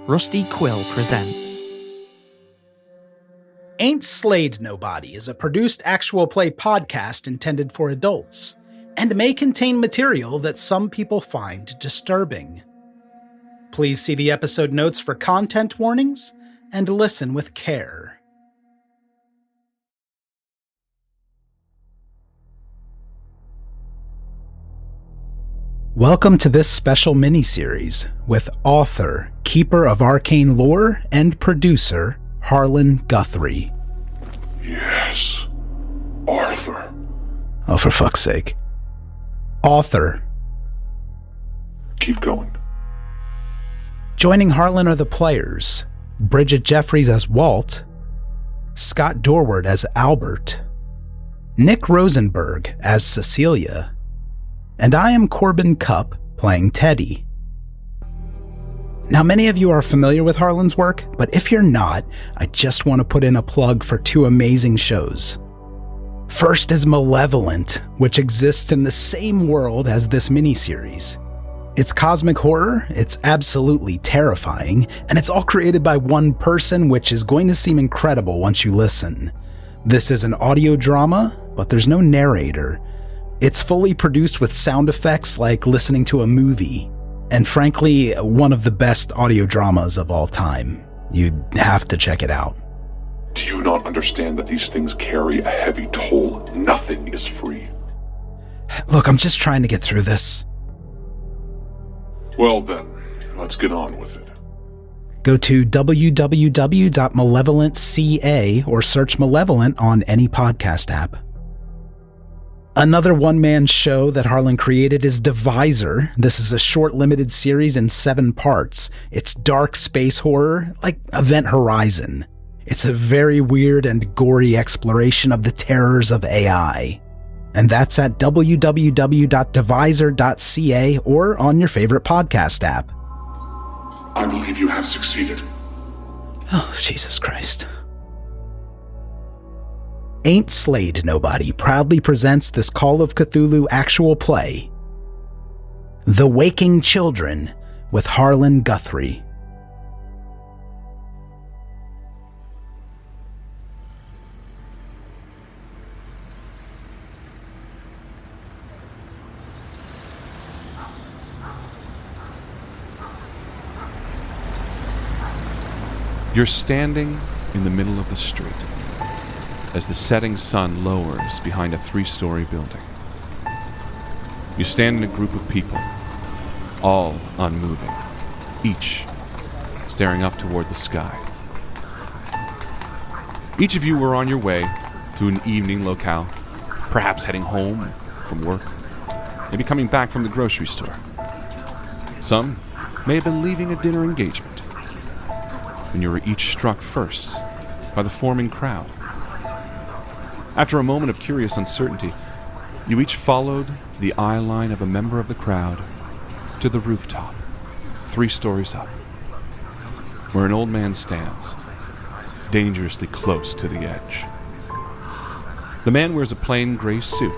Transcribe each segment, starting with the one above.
Rusty Quill presents Ain't Slayed Nobody is a produced actual play podcast intended for adults, and may contain material that some people find disturbing. Please see the episode notes for content warnings, and listen with care. Welcome to this special miniseries with author, keeper of Arcane lore, and producer, Harlan Guthrie. Yes, Arthur. Oh, for fuck's sake. Author. Keep going. Joining Harlan are the players, Bridgett Jeffries as Walt, Scott Dorward as Albert, Nic Rosenberg as Cecilia, and I am Corbin Cupp, playing Teddy. Now, many of you are familiar with Harlan's work, but if you're not, I just want to put in a plug for two amazing shows. First is Malevolent, which exists in the same world as this miniseries. It's cosmic horror, it's absolutely terrifying, and it's all created by one person, which is going to seem incredible once you listen. This is an audio drama, but there's no narrator. It's fully produced with sound effects like listening to a movie, and frankly, one of the best audio dramas of all time. You'd have to check it out. Do you not understand that these things carry a heavy toll? Nothing is free. Look, I'm just trying to get through this. Well then, let's get on with it. Go to www.malevolent.ca or search Malevolent on any podcast app. Another one-man show that Harlan created is Divisor. This is a short limited series in 7 parts. It's dark space horror, like Event Horizon. It's a very weird and gory exploration of the terrors of AI. And that's at www.divisor.ca or on your favorite podcast app. I believe you have succeeded. Oh, Jesus Christ. Ain't Slayed Nobody proudly presents this Call of Cthulhu actual play, The Waking Children, with Harlan Guthrie. You're standing in the middle of the street as the setting sun lowers behind a 3-story building. You stand in a group of people, all unmoving, each staring up toward the sky. Each of you were on your way to an evening locale, perhaps heading home from work, maybe coming back from the grocery store. Some may have been leaving a dinner engagement, when you were each struck first by the forming crowd. After a moment of curious uncertainty, you each followed the eye line of a member of the crowd to the rooftop, 3 stories up, where an old man stands, dangerously close to the edge. The man wears a plain gray suit.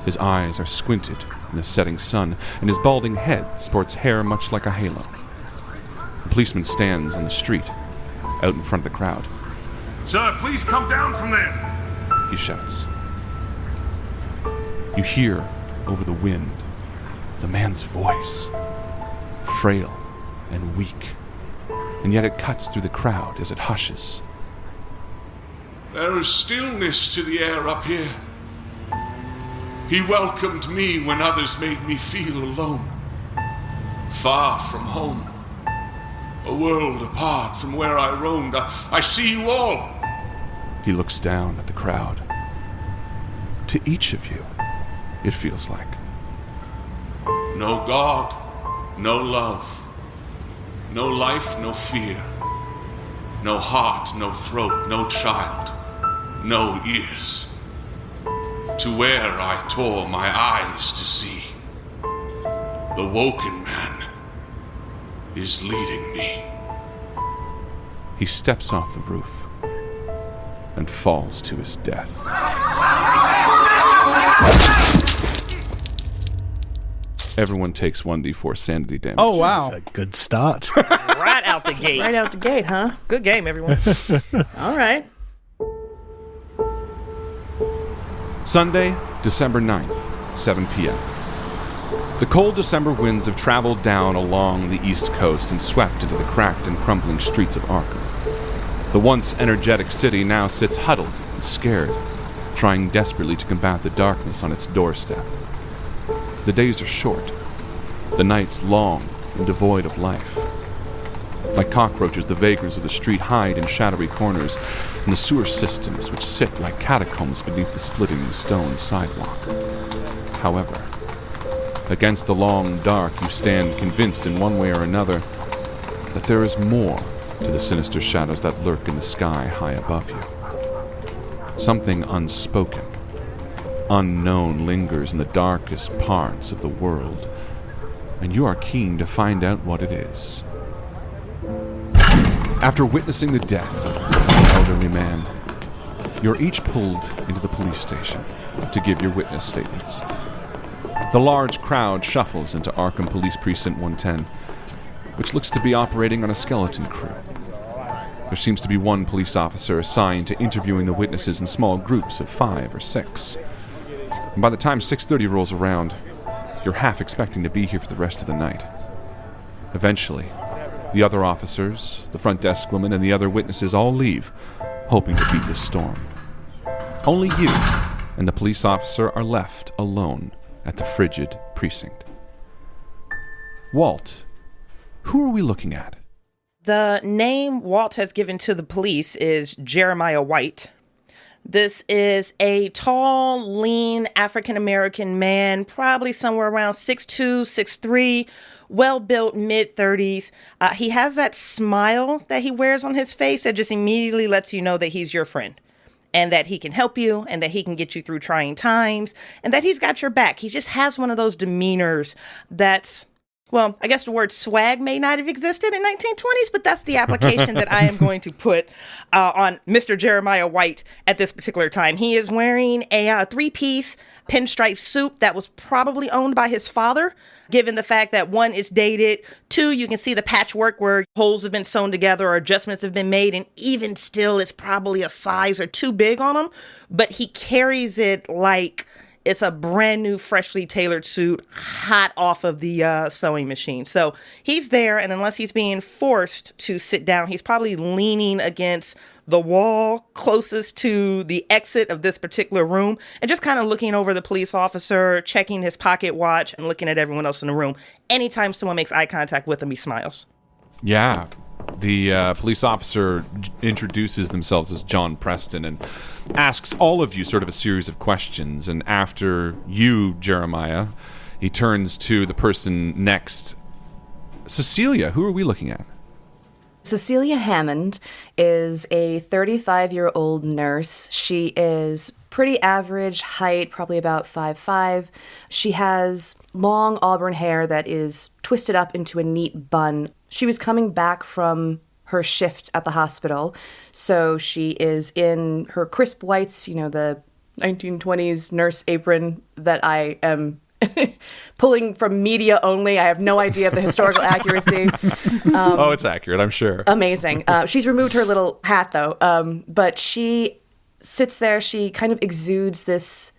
His eyes are squinted in the setting sun, and his balding head sports hair much like a halo. A policeman stands in the street, out in front of the crowd. Sir, please come down from there! He shouts. You hear, over the wind, the man's voice, frail and weak, and yet it cuts through the crowd as it hushes. There is stillness to the air up here. He welcomed me when others made me feel alone, far from home, a world apart from where I roamed. I see you all. He looks down at the crowd. To each of you, it feels like. No God, no love, no life, no fear, no heart, no throat, no child, no ears. To where I tore my eyes to see, the woken man is leading me. He steps off the roof and falls to his death. Everyone takes 1d4 sanity damage. Oh, wow. That's a good start. Right out the gate. Right out the gate, huh? Good game, everyone. All right. Sunday, December 9th, 7 p.m. The cold December winds have traveled down along the east coast and swept into the cracked and crumbling streets of Arkham. The once energetic city now sits huddled and scared, trying desperately to combat the darkness on its doorstep. The days are short, the nights long and devoid of life. Like cockroaches, the vagrants of the street hide in shadowy corners in the sewer systems which sit like catacombs beneath the splitting stone sidewalk. However, against the long dark, you stand convinced in one way or another that there is more to the sinister shadows that lurk in the sky high above you. Something unspoken, unknown lingers in the darkest parts of the world, and you are keen to find out what it is. After witnessing the death of an elderly man, you're each pulled into the police station to give your witness statements. The large crowd shuffles into Arkham Police Precinct 110, which looks to be operating on a skeleton crew. There seems to be one police officer assigned to interviewing the witnesses in small groups of 5 or 6. And by the time 6:30 rolls around, you're half expecting to be here for the rest of the night. Eventually, the other officers, the front desk woman, and the other witnesses all leave, hoping to beat the storm. Only you and the police officer are left alone at the frigid precinct. Walt, who are we looking at? The name Walt has given to the police is Jeremiah White. This is a tall, lean African-American man, probably somewhere around 6'2", 6'3", well-built, mid-30s. He has that smile that he wears on his face that just immediately lets you know that he's your friend and that he can help you and that he can get you through trying times and that he's got your back. He just has one of those demeanors that's... Well, I guess the word swag may not have existed in 1920s, but that's the application that I am going to put on Mr. Jeremiah White at this particular time. He is wearing a three-piece pinstripe suit that was probably owned by his father, given the fact that 1, it's dated, 2, you can see the patchwork where holes have been sewn together or adjustments have been made, and even still, it's probably a size or 2 big on him, but he carries it like... It's a brand new, freshly tailored suit, hot off of the sewing machine. So he's there, and unless he's being forced to sit down, he's probably leaning against the wall closest to the exit of this particular room and just kind of looking over the police officer, checking his pocket watch, and looking at everyone else in the room. Anytime someone makes eye contact with him, he smiles. Yeah. The police officer introduces themselves as John Preston and asks all of you sort of a series of questions. And after you, Jeremiah, he turns to the person next. Cecilia, who are we looking at? Cecilia Hammond is a 35-year-old nurse. She is pretty average height, probably about 5'5". She has long auburn hair that is twisted up into a neat bun. She was coming back from her shift at the hospital, so she is in her crisp whites, the 1920s nurse apron that I am pulling from media only. I have no idea of the historical accuracy. It's accurate, I'm sure. Amazing. She's removed her little hat, though, but she sits there. She kind of exudes this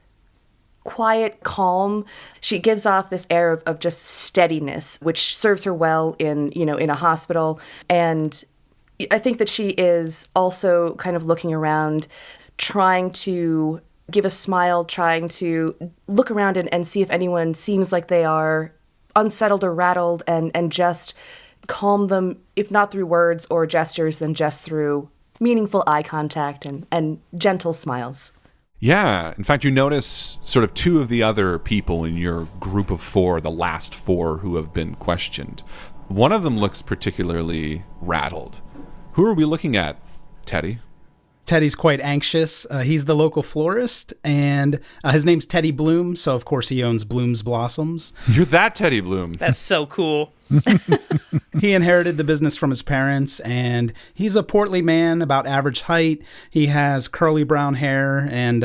quiet calm. She gives off this air of just steadiness, which serves her well in a hospital. And I think that she is also kind of looking around, trying to give a smile, trying to look around and see if anyone seems like they are unsettled or rattled, and just calm them, if not through words or gestures, then just through meaningful eye contact and gentle smiles. Yeah. In fact, you notice sort of 2 of the other people in your group of 4, the last 4 who have been questioned. One of them looks particularly rattled. Who are we looking at, Teddy? Teddy's quite anxious. He's the local florist, and his name's Teddy Bloom, so of course he owns Bloom's Blossoms. You're that Teddy Bloom. That's so cool. He inherited the business from his parents, and he's a portly man, about average height. He has curly brown hair and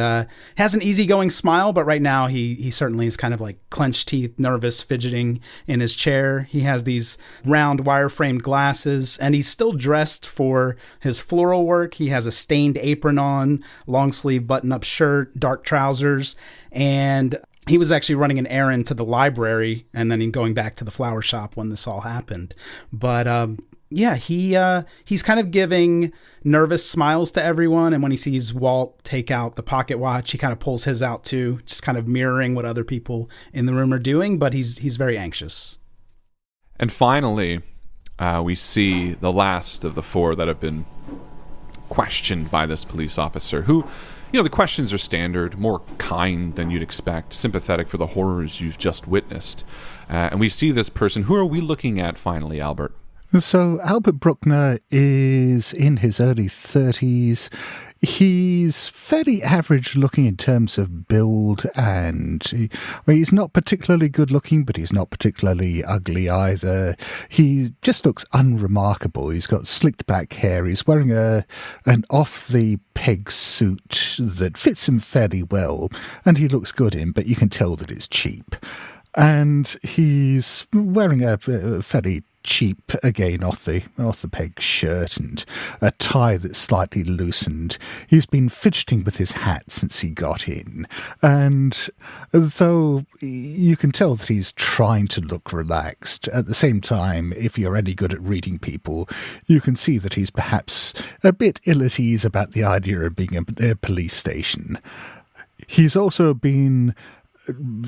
has an easygoing smile, but right now he certainly is kind of like clenched teeth, nervous, fidgeting in his chair. He has these round wire-framed glasses, and he's still dressed for his floral work. He has a stained apron on, long-sleeve button-up shirt, dark trousers, and he was actually running an errand to the library and then going back to the flower shop when this all happened. But he's kind of giving nervous smiles to everyone. And when he sees Walt take out the pocket watch, he kind of pulls his out too, just kind of mirroring what other people in the room are doing. But he's very anxious. And finally, we see the last of the four that have been questioned by this police officer who... the questions are standard, more kind than you'd expect, sympathetic for the horrors you've just witnessed. And we see this person. Who are we looking at finally, Albert? So Albert Bruckner is in his early 30s. He's fairly average looking in terms of build, and he's not particularly good looking, but he's not particularly ugly either. He just looks unremarkable. He's got slicked back hair. He's wearing an off-the-peg suit that fits him fairly well, and he looks good in, but you can tell that it's cheap. And he's wearing a fairly cheap, again, off the peg shirt and a tie that's slightly loosened. He's been fidgeting with his hat since he got in, and though you can tell that he's trying to look relaxed, at the same time, if you're any good at reading people, you can see that he's perhaps a bit ill at ease about the idea of being a police station. He's also been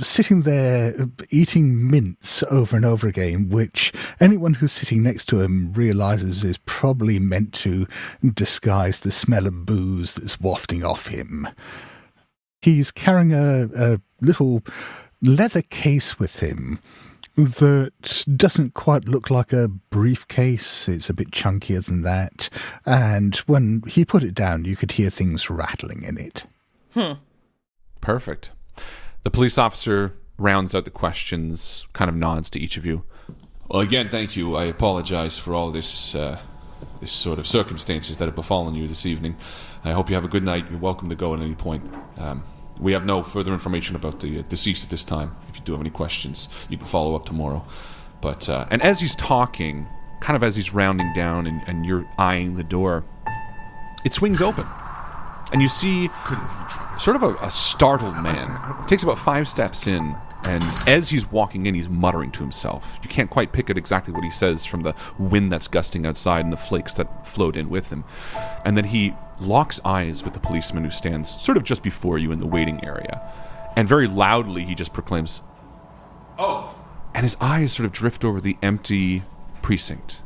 sitting there eating mints over and over again, which anyone who's sitting next to him realizes is probably meant to disguise the smell of booze that's wafting off him. He's carrying a little leather case with him that doesn't quite look like a briefcase. It's a bit chunkier than that, and when he put it down, you could hear things rattling in it. Perfect. The police officer rounds out the questions, kind of nods to each of you. Well, again, thank you. I apologize for all this sort of circumstances that have befallen you this evening. I hope you have a good night. You're welcome to go at any point. We have no further information about the deceased at this time. If you do have any questions, you can follow up tomorrow. But and as he's talking, kind of as he's rounding down and you're eyeing the door, it swings open. And you see sort of a startled man. It takes about 5 steps in, and as he's walking in, he's muttering to himself. You can't quite pick out exactly what he says from the wind that's gusting outside and the flakes that float in with him. And then he locks eyes with the policeman who stands sort of just before you in the waiting area. And very loudly, he just proclaims, "Oh!" And his eyes sort of drift over the empty precinct.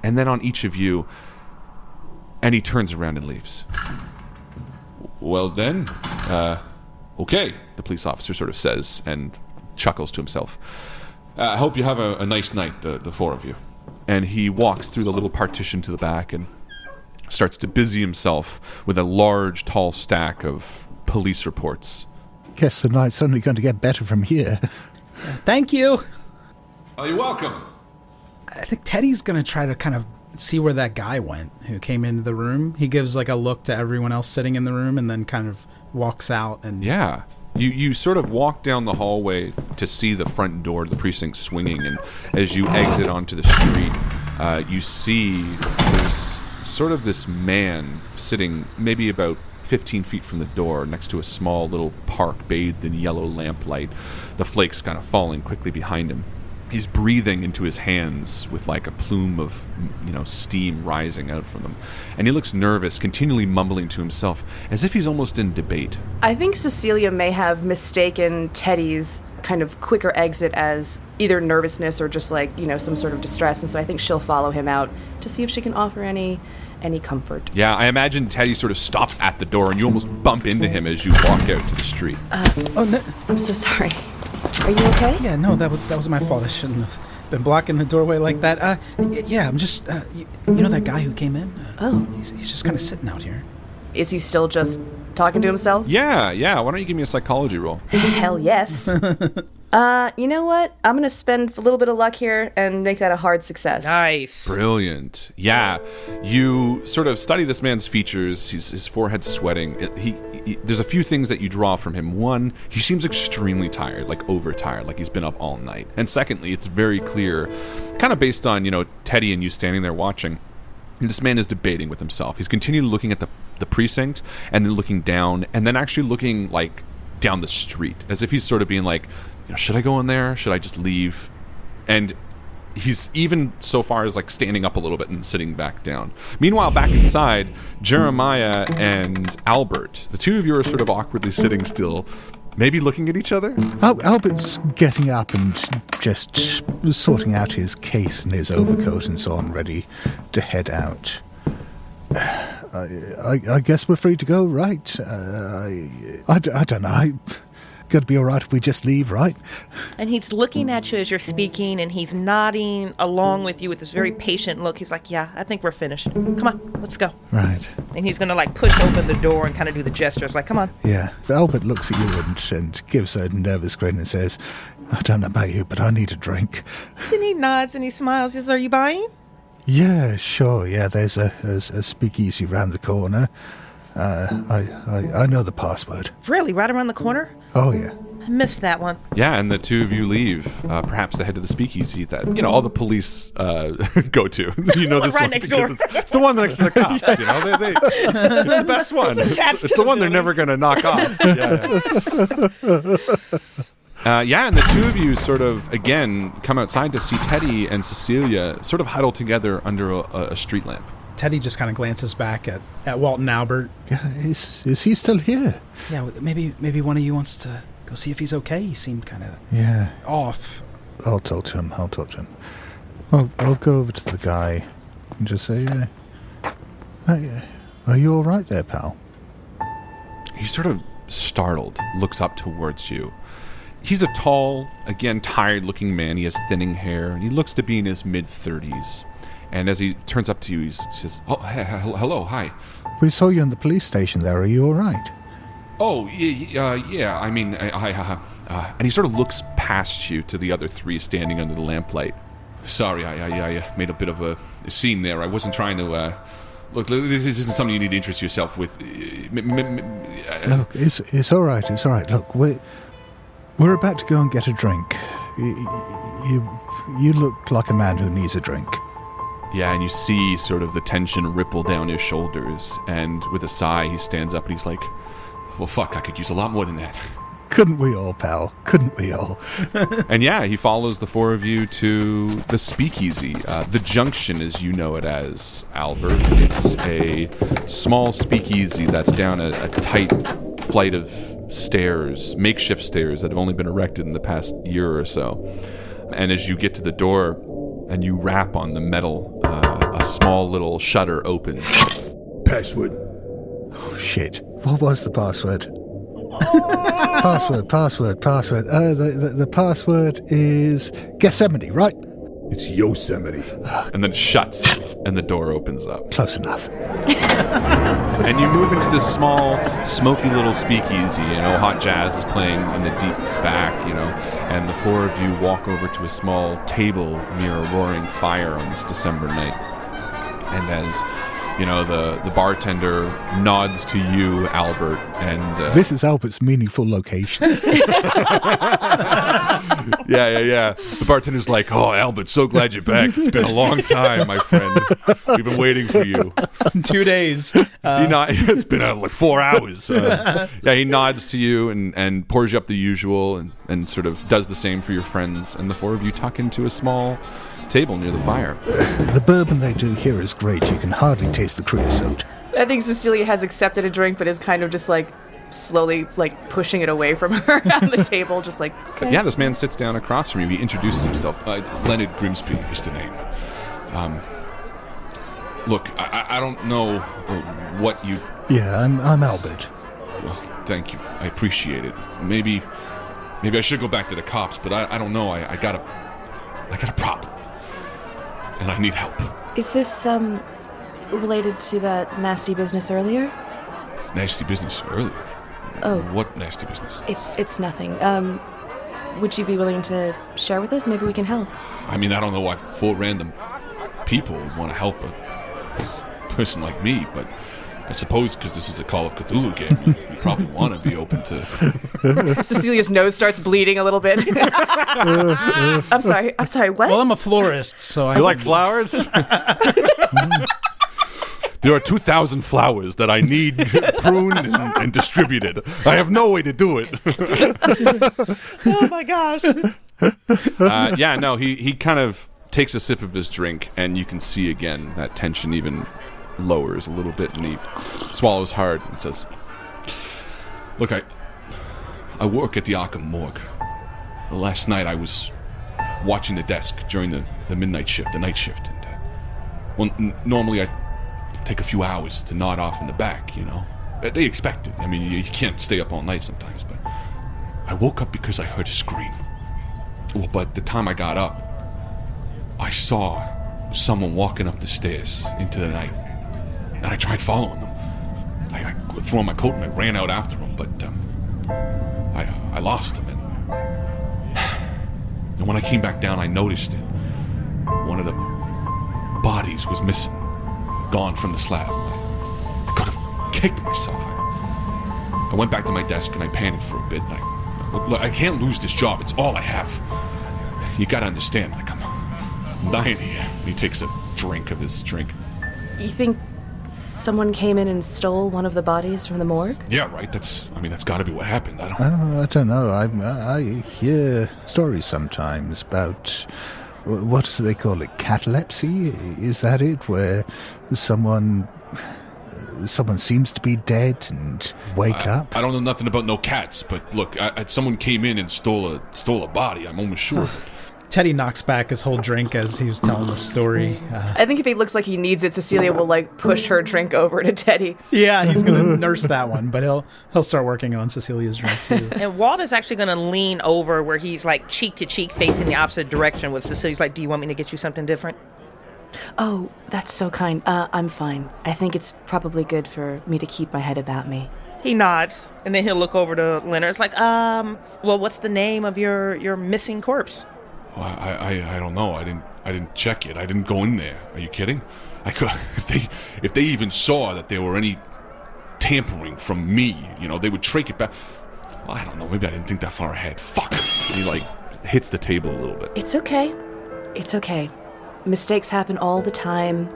And then on each of you, and he turns around and leaves. Well then, okay, the police officer sort of says and chuckles to himself. I hope you have a nice night, the four of you. And he walks through the little partition to the back and starts to busy himself with a large, tall stack of police reports. Guess the night's only going to get better from here. Thank you. Oh, you're welcome. I think Teddy's going to try to kind of see where that guy went who came into the room. He gives like a look to everyone else sitting in the room and then kind of walks out. And yeah, you sort of walk down the hallway to see the front door of the precinct swinging, and as you exit onto the street, you see there's sort of this man sitting maybe about 15 feet from the door next to a small little park bathed in yellow lamplight, the flakes kind of falling quickly behind him. He's breathing into his hands with like a plume of, steam rising out from them. And he looks nervous, continually mumbling to himself, as if he's almost in debate. I think Cecilia may have mistaken Teddy's kind of quicker exit as either nervousness or just some sort of distress. And so I think she'll follow him out to see if she can offer any comfort. Yeah, I imagine Teddy sort of stops at the door and you almost bump into him as you walk out to the street. No. I'm so sorry. Are you okay? Yeah, no, that was my fault. I shouldn't have been blocking the doorway like that. Yeah, I'm just, you know that guy who came in? He's just kind of sitting out here. Is he still just talking to himself? Yeah. Why don't you give me a psychology roll? Hell yes. You know what? I'm going to spend a little bit of luck here and make that a hard success. Nice. Brilliant. Yeah. You sort of study this man's features. His forehead's sweating. There's a few things that you draw from him. One, he seems extremely tired, like overtired, like he's been up all night. And secondly, it's very clear, kind of based on, Teddy and you standing there watching, this man is debating with himself. He's continually looking at the precinct and then looking down and then actually looking, like, down the street, as if he's sort of being like, should I go in there? Should I just leave? And he's even so far as like standing up a little bit and sitting back down. Meanwhile, back inside, Jeremiah and Albert, the two of you are sort of awkwardly sitting still, maybe looking at each other. Albert's getting up and just sorting out his case and his overcoat and so on, ready to head out. I guess we're free to go, right? I don't know. Gotta be all right if we just leave, right? And he's looking at you as you're speaking, and he's nodding along with you with this very patient look. He's like, yeah, I think we're finished. Come on, let's go. Right. And he's going to, like, push open the door and kind of do the gestures, like, come on. Yeah. Albert looks at you and gives a nervous grin and says, I don't know about you, but I need a drink. Then he nods and he smiles. He says, are you buying? Yeah, sure. Yeah, there's a speakeasy round the corner. I know the password. Really? Right around the corner? Oh, yeah. I missed that one. Yeah, and the two of you leave, perhaps to head to the speakeasy that, all the police go to. This right one next because door. It's the one next to the cops, They it's the best one. It's the one they're never going to knock off. Yeah. And the two of you sort of, again, come outside to see Teddy and Cecilia sort of huddled together under a street lamp. Teddy just kind of glances back at Walt and Albert. Yeah, is he still here? Yeah, maybe one of you wants to go see if he's okay. He seemed kind of off. I'll talk to him. I'll go over to the guy and just say, hey, are you all right there, pal? He's sort of startled, looks up towards you. He's a tall, again, tired-looking man. He has thinning hair, and he looks to be in his mid-30s. And as he turns up to you, he says, oh, hello, hi. We saw you in the police station there. Are you all right? Oh, yeah, I mean, and he sort of looks past you to the other three standing under the lamplight. Sorry, I made a bit of a scene there. I wasn't trying to, look, this isn't something you need to interest yourself with. Look, it's all right, Look, we're about to go and get a drink. You look like a man who needs a drink. Yeah, and you see sort of the tension ripple down his shoulders, and with a sigh, he stands up and he's like, well, fuck, I could use a lot more than that. Couldn't we all, pal? Couldn't we all? And yeah, he follows the four of you to the speakeasy, the Junction, as you know it as, Albert. It's a small speakeasy that's down a tight flight of stairs, makeshift stairs that have only been erected in the past year or so. And as you get to the door and you rap on the metal, a small little shutter opens. Password. Oh, shit. What was the password? Password. The password is Gethsemane, right? It's Yosemite. And then it shuts, and the door opens up. Close enough. And you move into this small, smoky little speakeasy. Hot jazz is playing in the deep back, and the four of you walk over to a small table near a roaring fire on this December night. And as the bartender nods to you, Albert, and this is Albert's meaningful location. Yeah. The bartender's like, oh, Albert, so glad you're back. It's been a long time, my friend. We've been waiting for you. 2 days. It's been like 4 hours. He nods to you and pours you up the usual and sort of does the same for your friends. And the four of you tuck into a small table near the fire. The bourbon they do here is great. You can hardly taste the creosote. I think Cecilia has accepted a drink, but is kind of just like slowly like pushing it away from her on the table, just like, okay. Yeah, this man sits down across from you. He introduces himself. Leonard Grimsby is the name. Look, I don't know what you... Yeah, I'm Albert. Well, thank you. I appreciate it. Maybe I should go back to the cops, but I don't know. I got a problem. And I need help. Is this, related to that nasty business earlier? Nasty business earlier? Oh. What nasty business? It's nothing. would you be willing to share with us? Maybe we can help. I mean, I don't know why 4 random people would want to help a person like me, but I suppose because this is a Call of Cthulhu game, you probably want to be open to... Cecilia's nose starts bleeding a little bit. I'm sorry, what? Well, I'm a florist, so I... You like flowers? There are 2,000 flowers that I need pruned and distributed. I have no way to do it. Oh my gosh. He kind of takes a sip of his drink, and you can see again that tension even lowers a little bit, and he swallows hard and says, "Look, I work at the Arkham Morgue. Last night I was watching the desk during the midnight shift, the night shift, and normally I take a few hours to nod off in the back, you know. They expect it. I mean, you can't stay up all night sometimes, but I woke up because I heard a scream. Well, but the time I got up, I saw someone walking up the stairs into the night, and I tried following them. I threw on my coat and I ran out after them, but I lost them, and when I came back down, I noticed it. One of the bodies was missing, gone from the slab. I could have kicked myself. I went back to my desk and I panicked for a bit. Look, I can't lose this job. It's all I have. You gotta understand, like, I'm dying here. And he takes a drink of his drink. You think someone came in and stole one of the bodies from the morgue? Yeah, right. That's gotta be what happened. I don't know. I hear stories sometimes about... What do they call it? Catalepsy? Is that it? Where someone seems to be dead and wake up? I don't know nothing about no cats, but look, someone came in and stole a body. I'm almost sure. Teddy knocks back his whole drink as he was telling the story. I think if he looks like he needs it, Cecilia will push her drink over to Teddy. Yeah, he's going to nurse that one, but he'll start working on Cecilia's drink too. And Walt is actually going to lean over where he's cheek to cheek facing the opposite direction with Cecilia's do you want me to get you something different? Oh, that's so kind. I'm fine. I think it's probably good for me to keep my head about me. He nods, and then he'll look over to Leonard. It's well, what's the name of your missing corpse? Well, I don't know. I didn't check it. I didn't go in there. Are you kidding? I could if they even saw that there were any tampering from me, they would track it back. Well, I don't know. Maybe I didn't think that far ahead. Fuck. He hits the table a little bit. It's okay. It's okay. Mistakes happen all the time.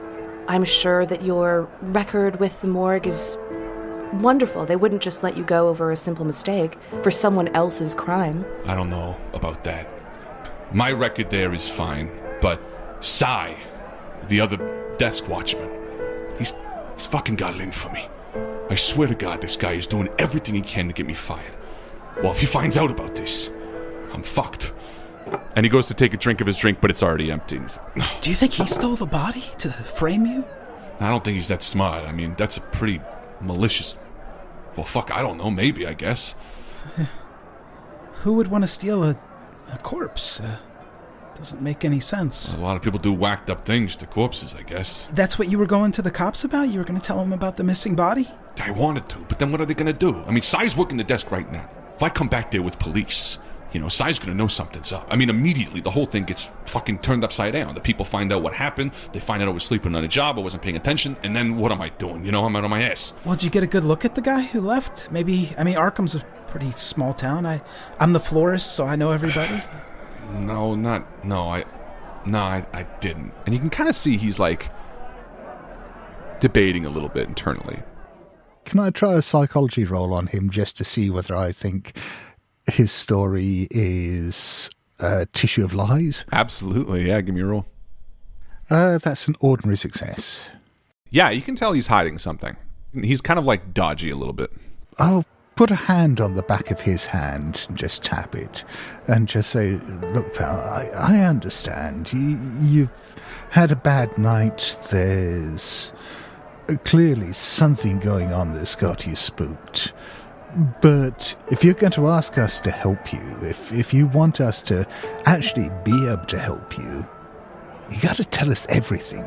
I'm sure that your record with the morgue is wonderful. They wouldn't just let you go over a simple mistake for someone else's crime. I don't know about that. My record there is fine, but Cy, the other desk watchman, he's fucking got it in for me. I swear to God, this guy is doing everything he can to get me fired. Well, if he finds out about this, I'm fucked. And he goes to take a drink of his drink, but it's already empty. Do you think he stole the body to frame you? I don't think he's that smart. I mean, that's a pretty malicious... Well, fuck, I don't know. Maybe, I guess. Who would want to steal a corpse? Doesn't make any sense. A lot of people do whacked up things to corpses, I guess. That's what you were going to the cops about? You were going to tell them about the missing body? I wanted to, but then what are they going to do? I mean, Cy's working the desk right now. If I come back there with police, Cy's going to know something's up. I mean, immediately the whole thing gets fucking turned upside down. The people find out what happened. They find out I was sleeping on a job. I wasn't paying attention. And then what am I doing? I'm out on my ass. Well, did you get a good look at the guy who left? Maybe, Arkham's a pretty small town. I'm the florist, so I know everybody. I didn't. And you can kind of see he's debating a little bit internally. Can I try a psychology roll on him just to see whether I think his story is a tissue of lies? Absolutely, yeah, give me a roll. That's an ordinary success. Yeah, you can tell he's hiding something. He's kind of dodgy a little bit. Oh, put a hand on the back of his hand and just tap it and just say, look, pal, I understand. You've had a bad night. There's clearly something going on that's got you spooked. But if you're going to ask us to help you, if you want us to actually be able to help you, you got to tell us everything.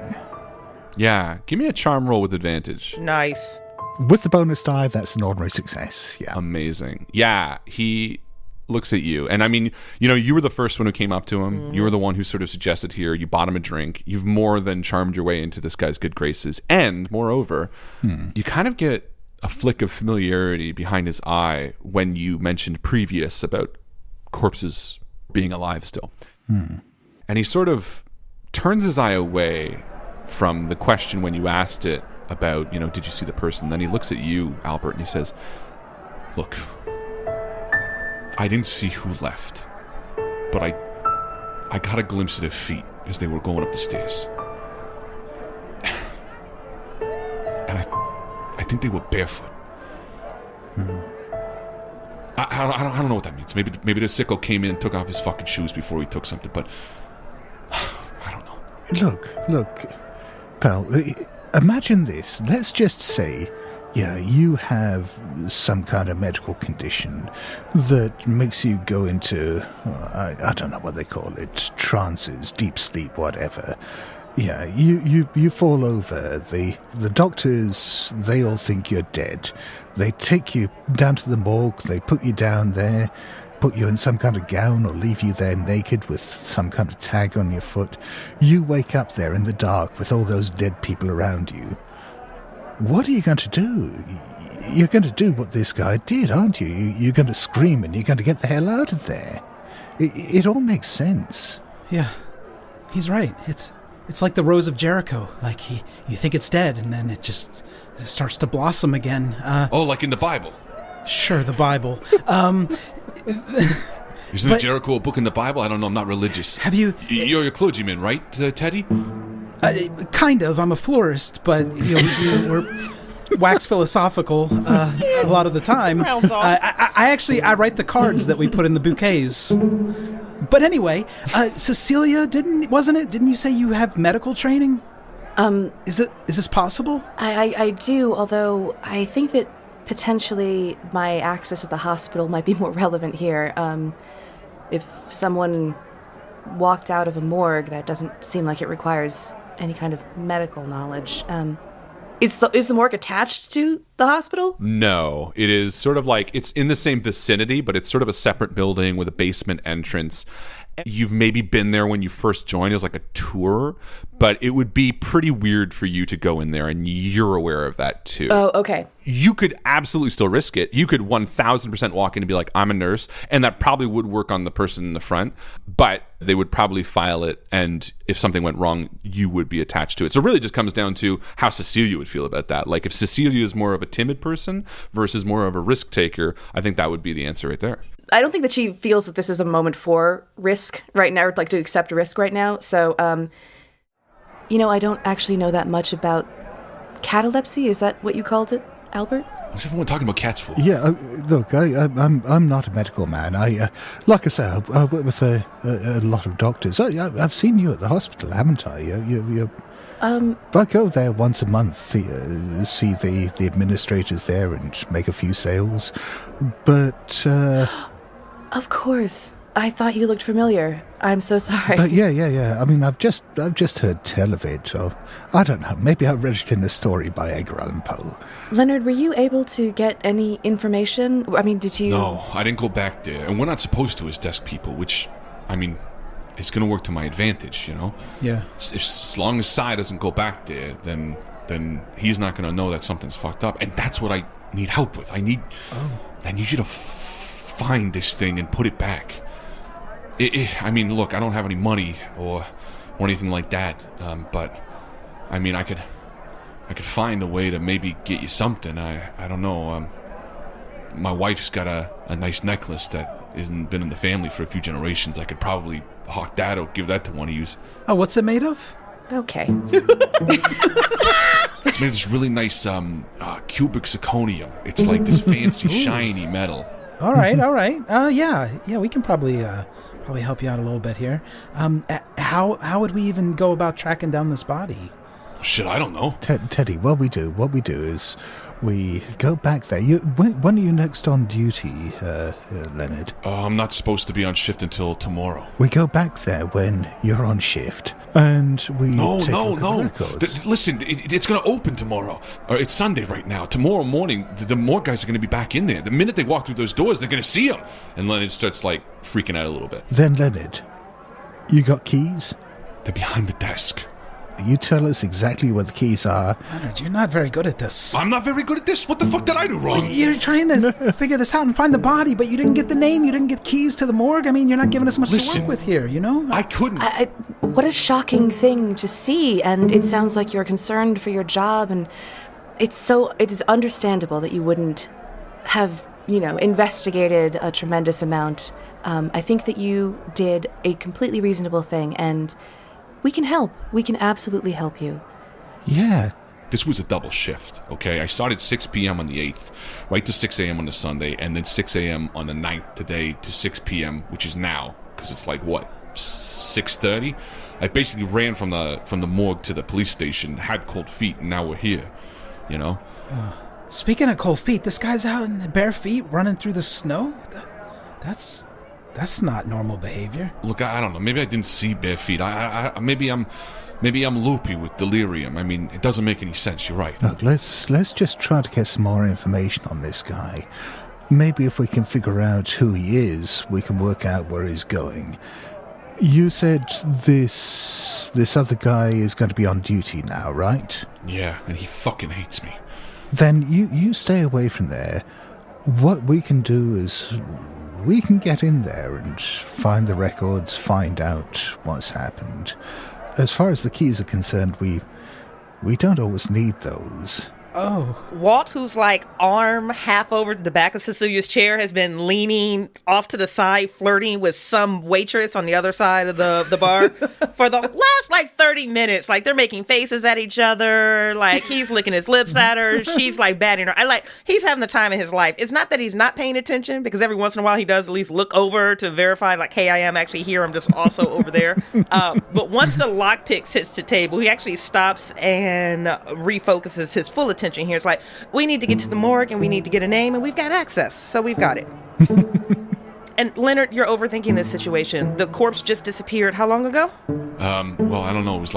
Yeah, give me a charm roll with advantage. Nice. With the bonus die, that's an ordinary success. Yeah. Amazing. Yeah, he looks at you. And I mean, you were the first one who came up to him. You were the one who sort of suggested here. You bought him a drink. You've more than charmed your way into this guy's good graces. And moreover, you kind of get a flick of familiarity behind his eye when you mentioned previous about corpses being alive still. And he sort of turns his eye away from the question when you asked it about, did you see the person? Then he looks at you, Albert, and he says, look, I didn't see who left, but I got a glimpse of their feet as they were going up the stairs. And I think they were barefoot. I don't know what that means. Maybe the sicko came in and took off his fucking shoes before he took something, but I don't know. Look, pal, imagine this. Let's just say, you have some kind of medical condition that makes you go into, I don't know what they call it, trances, deep sleep, whatever. Yeah, you fall over. The doctors, they all think you're dead. They take you down to the morgue, they put you down there, put you in some kind of gown or leave you there naked with some kind of tag on your foot. You wake up there in the dark with all those dead people around you. What are you going to do? You're going to do what this guy did, aren't you? You're going to scream and you're going to get the hell out of there. It all makes sense. Yeah, he's right. It's like the Rose of Jericho. Like you think it's dead, and then it just starts to blossom again. Like in the Bible. Sure, the Bible. Isn't Jericho a book in the Bible? I don't know. I'm not religious. Have you? You're a clergyman, right, Teddy? Kind of. I'm a florist, but we're wax philosophical a lot of the time. I write the cards that we put in the bouquets. But anyway, Cecilia, didn't you say you have medical training? Is this possible? I do, although I think that potentially my access at the hospital might be more relevant here. If someone walked out of a morgue, that doesn't seem like it requires any kind of medical knowledge. Is the morgue attached to the hospital? No, it is sort of like it's in the same vicinity, but it's sort of a separate building with a basement entrance. You've maybe been there when you first joined as like a tour, but it would be pretty weird for you to go in there, and you're aware of that too. Oh, okay. You could absolutely still risk it. You could 1,000% walk in and be like, I'm a nurse, and that probably would work on the person in the front, but they would probably file it, and if something went wrong, you would be attached to it. So it really just comes down to how Cecilia would feel about that. Like if Cecilia is more of a timid person versus more of a risk taker, I think that would be the answer right there. I don't think that she feels that this is a moment for risk right now, or like to accept a risk right now. So, I don't actually know that much about catalepsy. Is that what you called it, Albert? What's everyone talking about cats for? Yeah, look, I'm not a medical man. Like I say, I work with a lot of doctors. I've seen you at the hospital, haven't I? I go there once a month, see the administrators there and make a few sales. But of course. I thought you looked familiar. I'm so sorry. But yeah. I mean, I've just heard tell of it. Or I don't know. Maybe I read it in a story by Edgar Allan Poe. Leonard, were you able to get any information? I mean, did you? No, I didn't go back there, and we're not supposed to as desk people. Which, I mean, it's going to work to my advantage, Yeah. As long as Cy doesn't go back there, then he's not going to know that something's fucked up, and that's what I need help with. I need you to find this thing and put it back. I mean, look, I don't have any money or anything like that, but I mean, I could find a way to maybe get you something. I don't know. My wife's got a nice necklace that hasn't been in the family for a few generations. I could probably hawk that or give that to one of you. Oh, what's it made of? Okay. It's made of this really nice cubic zirconium. It's like this fancy, shiny metal. All right. Yeah, we can probably help you out a little bit here. How would we even go about tracking down this body? Shit, I don't know. Teddy, what we do is we go back there. When are you next on duty, Leonard? I'm not supposed to be on shift until tomorrow. We go back there when you're on shift, and we take a look at the records. Listen, it's going to open tomorrow. It's Sunday right now. Tomorrow morning, the Morgue guys are going to be back in there. The minute they walk through those doors, they're going to see them. And Leonard starts, freaking out a little bit. Then, Leonard, you got keys? They're behind the desk. You tell us exactly where the keys are. Leonard, you're not very good at this. I'm not very good at this? What the fuck did I do wrong? You're trying to figure this out and find the body, but you didn't get the name, you didn't get keys to the morgue. I mean, you're not giving us much to work with here, you know? I couldn't. What a shocking thing to see, and it sounds like you're concerned for your job, and it is understandable that you wouldn't have, investigated a tremendous amount. I think that you did a completely reasonable thing, and we can help. We can absolutely help you. Yeah. This was a double shift, okay? I started 6 p.m. on the 8th, right to 6 a.m. on the Sunday, and then 6 a.m. on the 9th today to 6 p.m., which is now, because it's 6:30? I basically ran from the morgue to the police station, had cold feet, and now we're here, Speaking of cold feet, this guy's out in bare feet running through the snow? That's not normal behavior. Look, I don't know. Maybe I didn't see bare feet. Maybe I'm loopy with delirium. I mean, it doesn't make any sense. You're right. Look, let's just try to get some more information on this guy. Maybe if we can figure out who he is, we can work out where he's going. You said this other guy is going to be on duty now, right? Yeah, and he fucking hates me. Then you stay away from there. What we can do is we can get in there and find the records, find out what's happened. As far as the keys are concerned, we don't always need those. Oh. Walt, who's arm half over the back of Cecilia's chair, has been leaning off to the side, flirting with some waitress on the other side of the bar for the last 30 minutes. They're making faces at each other. He's licking his lips at her. She's batting her. He's having the time of his life. It's not that he's not paying attention, because every once in a while he does at least look over to verify, hey, I am actually here. I'm just also over there. But once the lockpick hits the table, he actually stops and refocuses his full attention here. It's we need to get to the morgue and we need to get a name, and we've got access, so we've got it. And Leonard, you're overthinking this situation. The corpse just disappeared how long ago? Well, I don't know. It was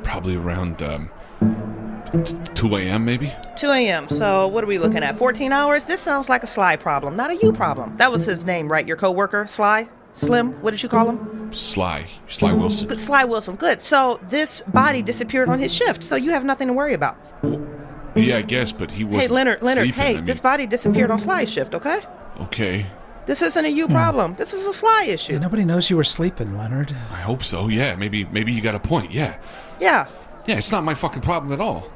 probably around 2 a.m. maybe? 2 a.m. So what are we looking at? 14 hours? This sounds like a Sly problem, not a you problem. That was his name, right? Your coworker, Sly? Slim? What did you call him? Sly Wilson. Good, Sly Wilson. Good. So this body disappeared on his shift, so you have nothing to worry about. Yeah, I guess, but he was. Hey, Leonard. Sleeping, This body disappeared on Sly's shift, okay? Okay. This isn't a you problem. This is a Sly issue. Yeah, nobody knows you were sleeping, Leonard. I hope so. Yeah, maybe you got a point. Yeah. Yeah. Yeah, it's not my fucking problem at all.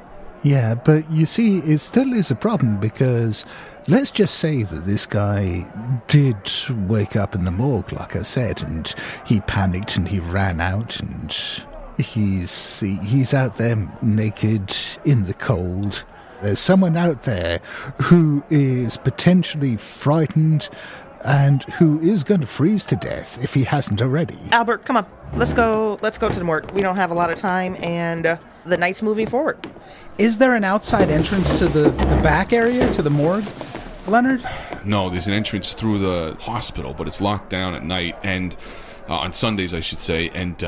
Yeah, but you see, it still is a problem, because let's just say that this guy did wake up in the morgue, like I said, and he panicked and he ran out, and he's out there naked in the cold. There's someone out there who is potentially frightened and who is going to freeze to death if he hasn't already. Albert, come on. Let's go to the morgue. We don't have a lot of time, and the night's moving forward. Is there an outside entrance to the back area, to the morgue, Leonard? No, there's an entrance through the hospital, but it's locked down at night, and on Sundays, I should say, and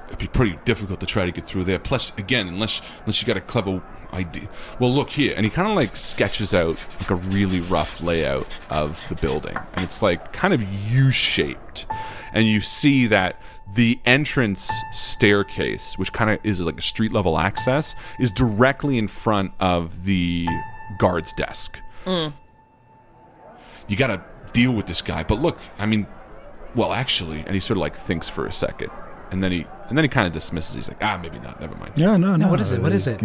it'd be pretty difficult to try to get through there. Plus, again, unless you got a clever idea. Well, look here, and he kind of sketches out a really rough layout of the building, and it's kind of U-shaped, and you see that the entrance staircase, which kind of is a street level access, is directly in front of the guard's desk. You gotta deal with this guy, but look, I mean, well, actually, and he sort of thinks for a second, and then he kind of dismisses. He's maybe not. Never mind. No. What is it?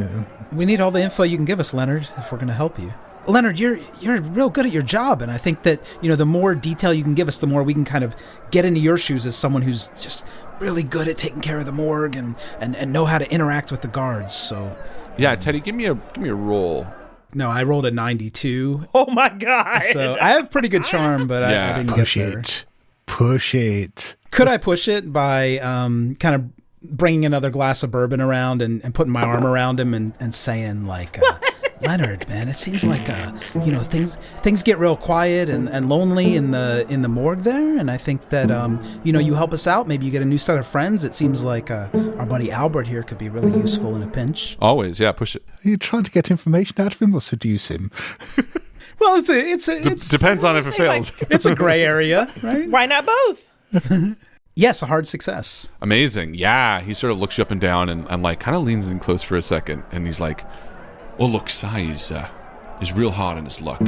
We need all the info you can give us, Leonard, if we're going to help you. Leonard, you're real good at your job, and I think that the more detail you can give us, the more we can kind of get into your shoes as someone who's just really good at taking care of the morgue and know how to interact with the guards. So yeah, Teddy, give me a roll. No, I rolled a 92. Oh my God! So I have pretty good charm, but I didn't get there. Push it. Could I push it by kind of bringing another glass of bourbon around and putting my arm around him and saying, like, Leonard, man, it seems like, things get real quiet and lonely in the morgue there. And I think that, you help us out. Maybe you get a new set of friends. It seems like our buddy Albert here could be really useful in a pinch. Always, yeah, push it. Are you trying to get information out of him or seduce him? Well, it's depends on if it fails. It's a gray area, right? Why not both? Yes, a hard success. Amazing. Yeah, he sort of looks you up and down and like kind of leans in close for a second, and he's like, "Well, look, Sai is real hard on his luck.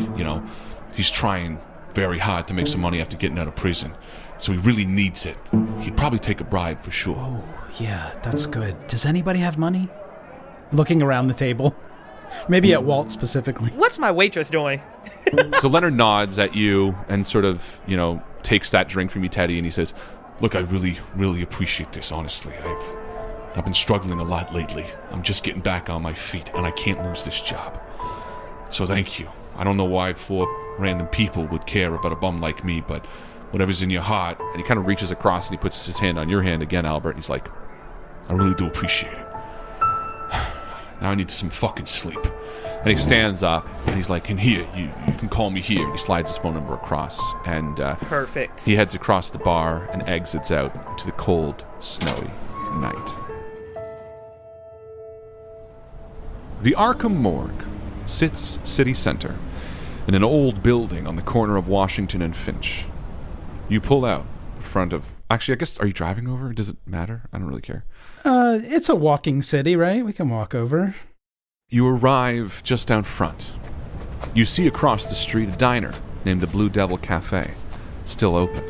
He's trying very hard to make some money after getting out of prison, so he really needs it. He'd probably take a bribe for sure." Oh, yeah, that's good. Does anybody have money? Looking around the table. Maybe at Walt specifically. What's my waitress doing? So Leonard nods at you and sort of, takes that drink from you, Teddy, and he says, "Look, I really, really appreciate this, honestly. I've been struggling a lot lately. I'm just getting back on my feet, and I can't lose this job. So thank you. I don't know why 4 random people would care about a bum like me, but whatever's in your heart." And he kind of reaches across and he puts his hand on your hand again, Albert, and he's like, "I really do appreciate it. Now I need some fucking sleep." And he stands up and he's like, "And here, you can call me here." And he slides his phone number across, and Perfect. he heads across the bar and exits out into the cold, snowy night. The Arkham Morgue sits city center in an old building on the corner of Washington and Finch. You pull out in front of... Actually, I guess, are you driving over? Does it matter? I don't really care. It's a walking city, right? We can walk over. You arrive just out front. You see across the street a diner named the Blue Devil Cafe, still open.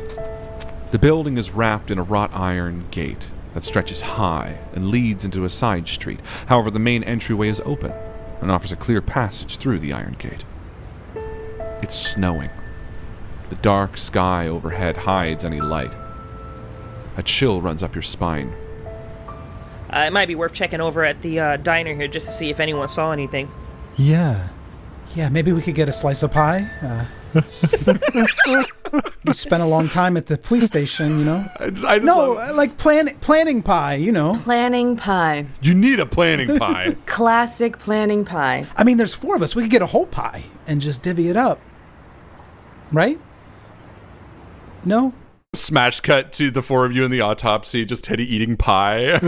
The building is wrapped in a wrought iron gate that stretches high and leads into a side street. However, the main entryway is open and offers a clear passage through the iron gate. It's snowing. The dark sky overhead hides any light. A chill runs up your spine. It might be worth checking over at the diner here just to see if anyone saw anything. Yeah. Yeah, maybe we could get a slice of pie. You spent a long time at the police station, like planning pie, Planning pie. You need a planning pie. Classic planning pie. I mean, there's 4 of us. We could get a whole pie and just divvy it up. Right? No? Smash cut to the 4 of you in the autopsy, just Teddy eating pie.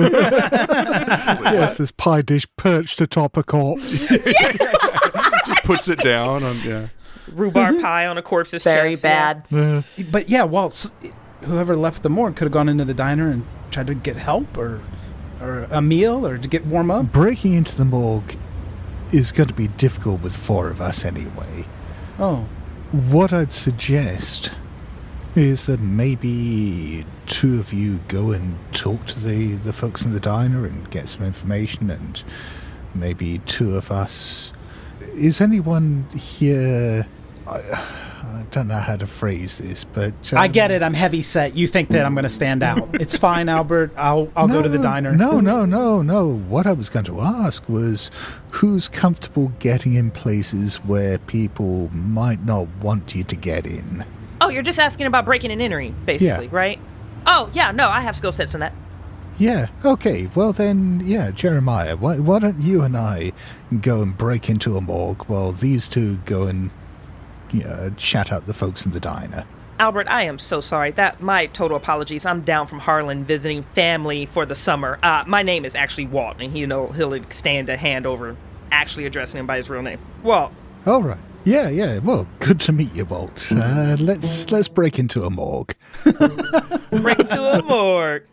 Yes, this pie dish perched atop a corpse. Just puts it down on, Rhubarb pie on a corpse's Very chest. bad. Yeah. But yeah, Walt, whoever left the morgue could have gone into the diner and tried to get help or a meal or to get warm up. Breaking into the morgue is going to be difficult with 4 of us anyway. Oh. What I'd suggest is that maybe 2 of you go and talk to the folks in the diner and get some information, and maybe 2 of us... Is anyone here... I don't know how to phrase this, but... I get it. I'm heavy set. You think that I'm going to stand out. It's fine, Albert. I'll go to the diner. No. What I was going to ask was who's comfortable getting in places where people might not want you to get in? Oh, you're just asking about breaking and entering, basically, right? Oh, yeah, no, I have skill sets in that. Yeah, okay. Well then, yeah, Jeremiah, why don't you and I go and break into a morgue while these 2 go and chat out the folks in the diner? Albert, I am so sorry. My total apologies. I'm down from Harlan visiting family for the summer. My name is actually Walt, and he'll extend a hand over actually addressing him by his real name. Walt. All right. Yeah. Well, good to meet you, Walt. Let's break into a morgue. Break into a morgue.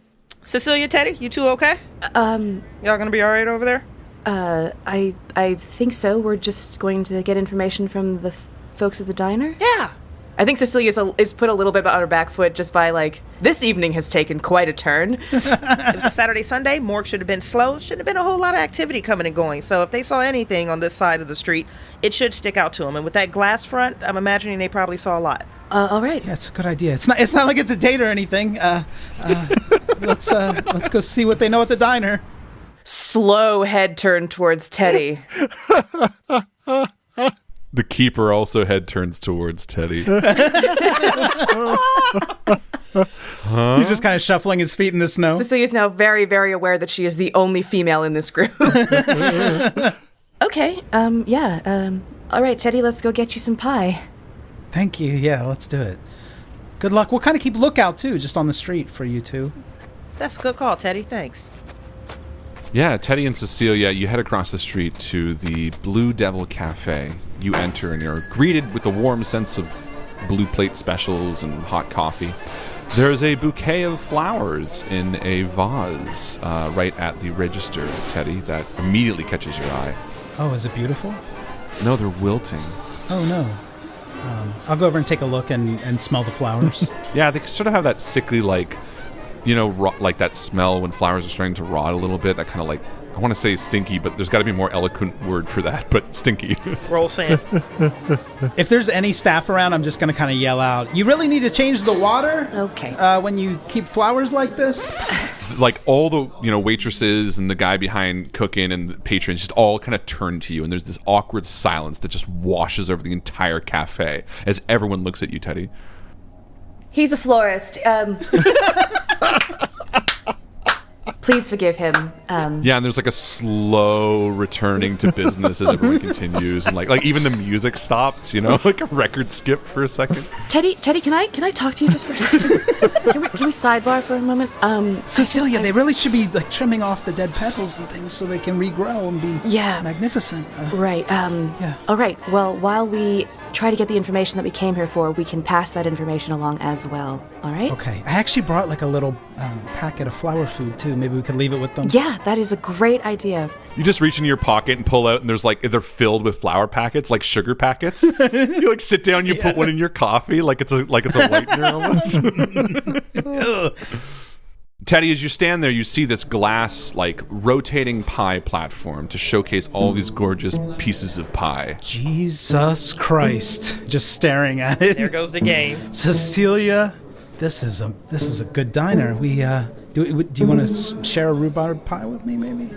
Cecilia, Teddy, you 2 okay? Y'all gonna be all right over there? I think so. We're just going to get information from the folks at the diner? Yeah. I think Cecilia is put a little bit on her back foot just by, this evening has taken quite a turn. It was a Saturday, Sunday. Morgue should have been slow. Shouldn't have been a whole lot of activity coming and going. So if they saw anything on this side of the street, it should stick out to them. And with that glass front, I'm imagining they probably saw a lot. All right. Yeah, it's a good idea. It's not like it's a date or anything. Let's go see what they know at the diner. Slow head turn towards Teddy. The keeper also head turns towards Teddy. He's just kind of shuffling his feet in the snow. Cecilia's now very, very aware that she is the only female in this group. Okay, all right, Teddy, let's go get you some pie. Thank you. Yeah, let's do it. Good luck. We'll kind of keep lookout, too, just on the street for you two. That's a good call, Teddy. Thanks. Yeah, Teddy and Cecilia, you head across the street to the Blue Devil Cafe. You enter and you're greeted with a warm sense of blue plate specials and hot coffee. There's a bouquet of flowers in a vase right at the register, Teddy, that immediately catches your eye. Oh, is it beautiful? No, they're wilting. Oh, no. I'll go over and take a look and smell the flowers. Yeah, they sort of have that sickly, like that smell when flowers are starting to rot a little bit. That kind of I want to say stinky, but there's got to be a more eloquent word for that, but stinky. Roll sand. If there's any staff around, I'm just going to kind of yell out, "You really need to change the water?" Okay. When you keep flowers like this? Like all the, waitresses and the guy behind cooking and the patrons just all kind of turn to you, and there's this awkward silence that just washes over the entire cafe as everyone looks at you, Teddy. He's a florist. Please forgive him. Yeah, and there's a slow returning to business as everyone continues, and like even the music stopped, like a record skip for a second. Teddy, can I talk to you just for a second? Can we sidebar for a moment? Cecilia, they really should be trimming off the dead petals and things so they can regrow and be magnificent. Right. Yeah. All right. Well, while we try to get the information that we came here for, we can pass that information along as well. All right? Okay. I actually brought a little packet of flower food too. Maybe we could leave it with them. Yeah, that is a great idea. You just reach into your pocket and pull out, and there's they're filled with flour packets, like sugar packets. You sit down, you put one in your coffee, like it's a whitener almost. Teddy, as you stand there, you see this glass, rotating pie platform to showcase all these gorgeous pieces of pie. Jesus Christ! Just staring at it. There goes the game. Cecilia, this is a good diner. We do you want to share a rhubarb pie with me, maybe?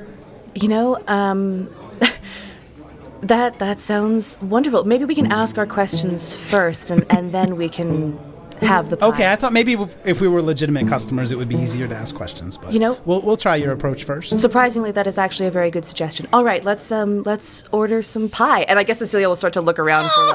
That sounds wonderful. Maybe we can ask our questions first, and then we can have the pie. Okay, I thought maybe if we were legitimate customers, it would be easier to ask questions. But we'll try your approach first. Surprisingly, that is actually a very good suggestion. All right, let's order some pie. And I guess Cecilia will start to look around for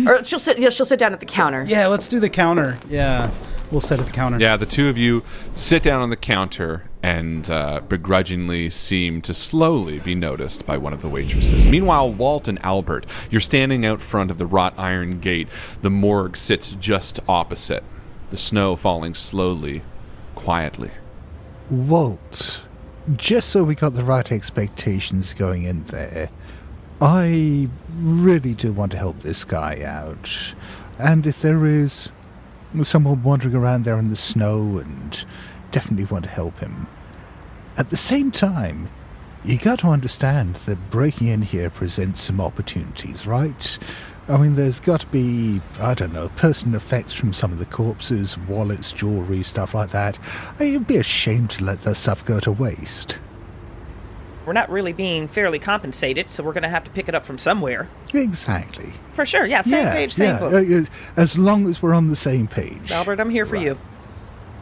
or she'll sit down at the counter. Yeah, let's do the counter. Yeah, we'll sit at the counter. Yeah, the two of you sit down on the counter and begrudgingly seem to slowly be noticed by one of the waitresses. Meanwhile, Walt and Albert, you're standing out front of the wrought iron gate. The morgue sits just opposite, the snow falling slowly, quietly. Walt, just so we got the right expectations going in there, I really do want to help this guy out. And if there is someone wandering around there in the snow, and definitely want to help him. At the same time, you got to understand that breaking in here presents some opportunities, right? I mean, there's got to be, personal effects from some of the corpses, wallets, jewelry, stuff like that. It'd be a shame to let that stuff go to waste. We're not really being fairly compensated, so we're going to have to pick it up from somewhere. Exactly. For sure, yeah, same page, same book. As long as we're on the same page. Albert, I'm here for you.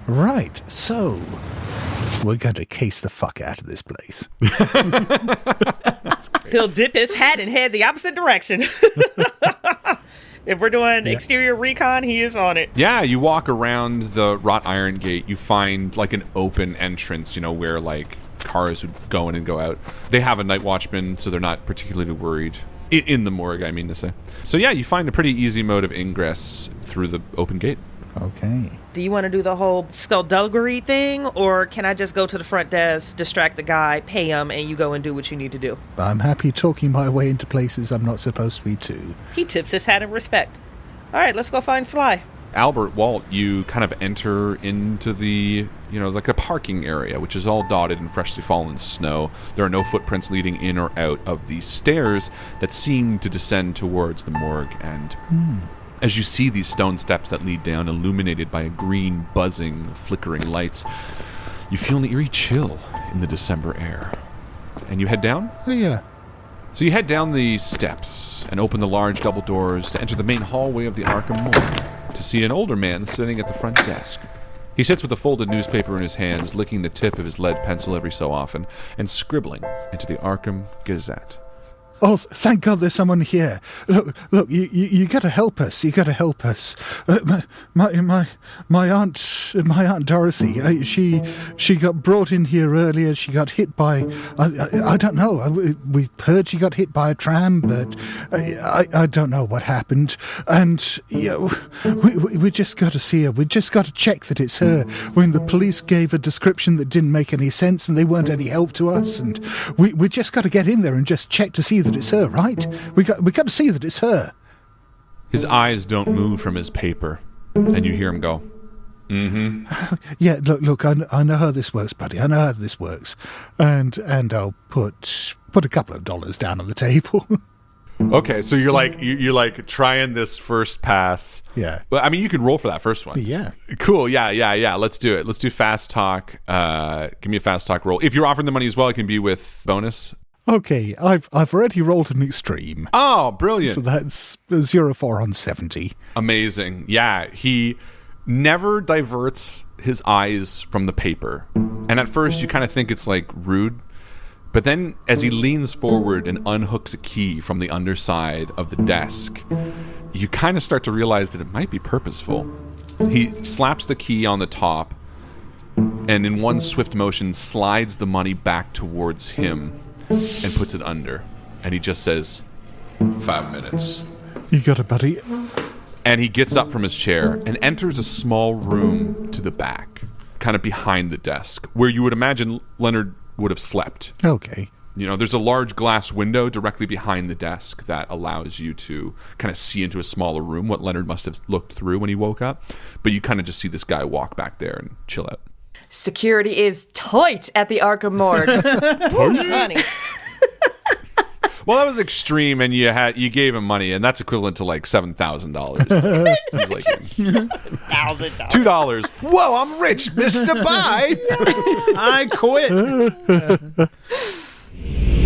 Right, so we're going to case the fuck out of this place. He'll dip his hat and head the opposite direction. If we're doing exterior recon, he is on it. Yeah, you walk around the wrought iron gate, you find an open entrance, where cars would go in and go out. They have a night watchman, so they're not particularly worried. In the morgue, I mean to say. So yeah, you find a pretty easy mode of ingress through the open gate. Okay. Do you want to do the whole skullduggery thing, or can I just go to the front desk, distract the guy, pay him, and you go and do what you need to do? I'm happy talking my way into places I'm not supposed to be to. He tips his hat in respect. All right, let's go find Sly. Albert, Walt, you kind of enter into the, a parking area, which is all dotted in freshly fallen snow. There are no footprints leading in or out of the stairs that seem to descend towards the morgue. And as you see these stone steps that lead down, illuminated by a green, buzzing, flickering lights, you feel an eerie chill in the December air. And you head down? Oh, yeah. So you head down the steps and open the large double doors to enter the main hallway of the Arkham Morgue to see an older man sitting at the front desk. He sits with a folded newspaper in his hands, licking the tip of his lead pencil every so often, and scribbling into the Arkham Gazette. Oh, thank God there's someone here. Look, you got to help us. You got to help us. My aunt Dorothy. She got brought in here earlier. She got hit by. I don't know. We heard she got hit by a tram, but I don't know what happened. And we just got to see her. We just got to check that it's her. When the police gave a description that didn't make any sense and they weren't any help to us, and we just got to get in there and just check to see that it's her, right? We got to see that it's her. His eyes don't move from his paper, and you hear him go, "Mm-hmm." Yeah, look, I know how this works, buddy. I know how this works, and I'll put a couple of dollars down on the table. Okay, so you're like trying this first pass. Yeah. Well, I mean, you can roll for that first one. Yeah. Cool. Yeah. Let's do it. Let's do fast talk. Give me a fast talk roll. If you're offering the money as well, it can be with bonus. Okay, I've already rolled an extreme. Oh, brilliant. So that's 0-4 on 70. Amazing. Yeah, he never diverts his eyes from the paper. And at first you kind of think it's like rude, but then as he leans forward and unhooks a key from the underside of the desk, you kind of start to realize that it might be purposeful. He slaps the key on the top and in one swift motion slides the money back towards him and puts it under. And he just says, 5 minutes. You got it, buddy. And he gets up from his chair and enters a small room to the back, kind of behind the desk, where you would imagine Leonard would have slept. Okay. You know, there's a large glass window directly behind the desk that allows you to kind of see into a smaller room, what Leonard must have looked through when he woke up. But you kind of just see this guy walk back there and chill out. Security is tight at the Arkham Morgue. Honey. Well, that was extreme, and you gave him money, and that's equivalent to like $7,000. He's like, $7,000. $2. Whoa, I'm rich, Mr. Bye. I quit.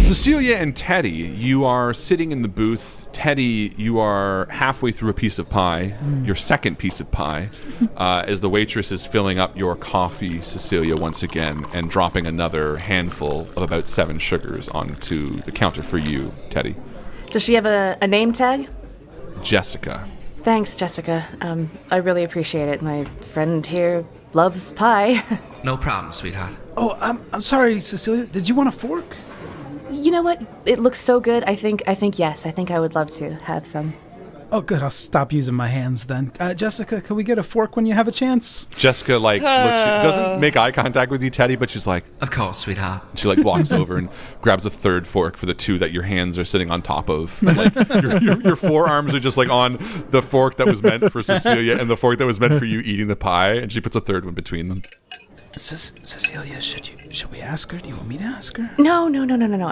Cecilia and Teddy, you are sitting in the booth. Teddy, you are halfway through a piece of pie, your second piece of pie, as the waitress is filling up your coffee, Cecilia, once again, and dropping another handful of about 7 sugars onto the counter for you, Teddy. Does she have a name tag? Jessica. Thanks, Jessica. I really appreciate it. My friend here loves pie. No problem, sweetheart. Oh, I'm sorry, Cecilia. Did you want a fork? You know what? It looks so good. I think yes. I think I would love to have some. Oh, good. I'll stop using my hands then. Jessica, can we get a fork when you have a chance? Jessica, looks, she doesn't make eye contact with you, Teddy, but she's like... Of course, sweetheart. She, walks over and grabs a third fork for the 2 that your hands are sitting on top of. And, your forearms are just, on the fork that was meant for Cecilia and the fork that was meant for you eating the pie, and she puts a third one between them. Cecilia, should we ask her? Do you want me to ask her? No.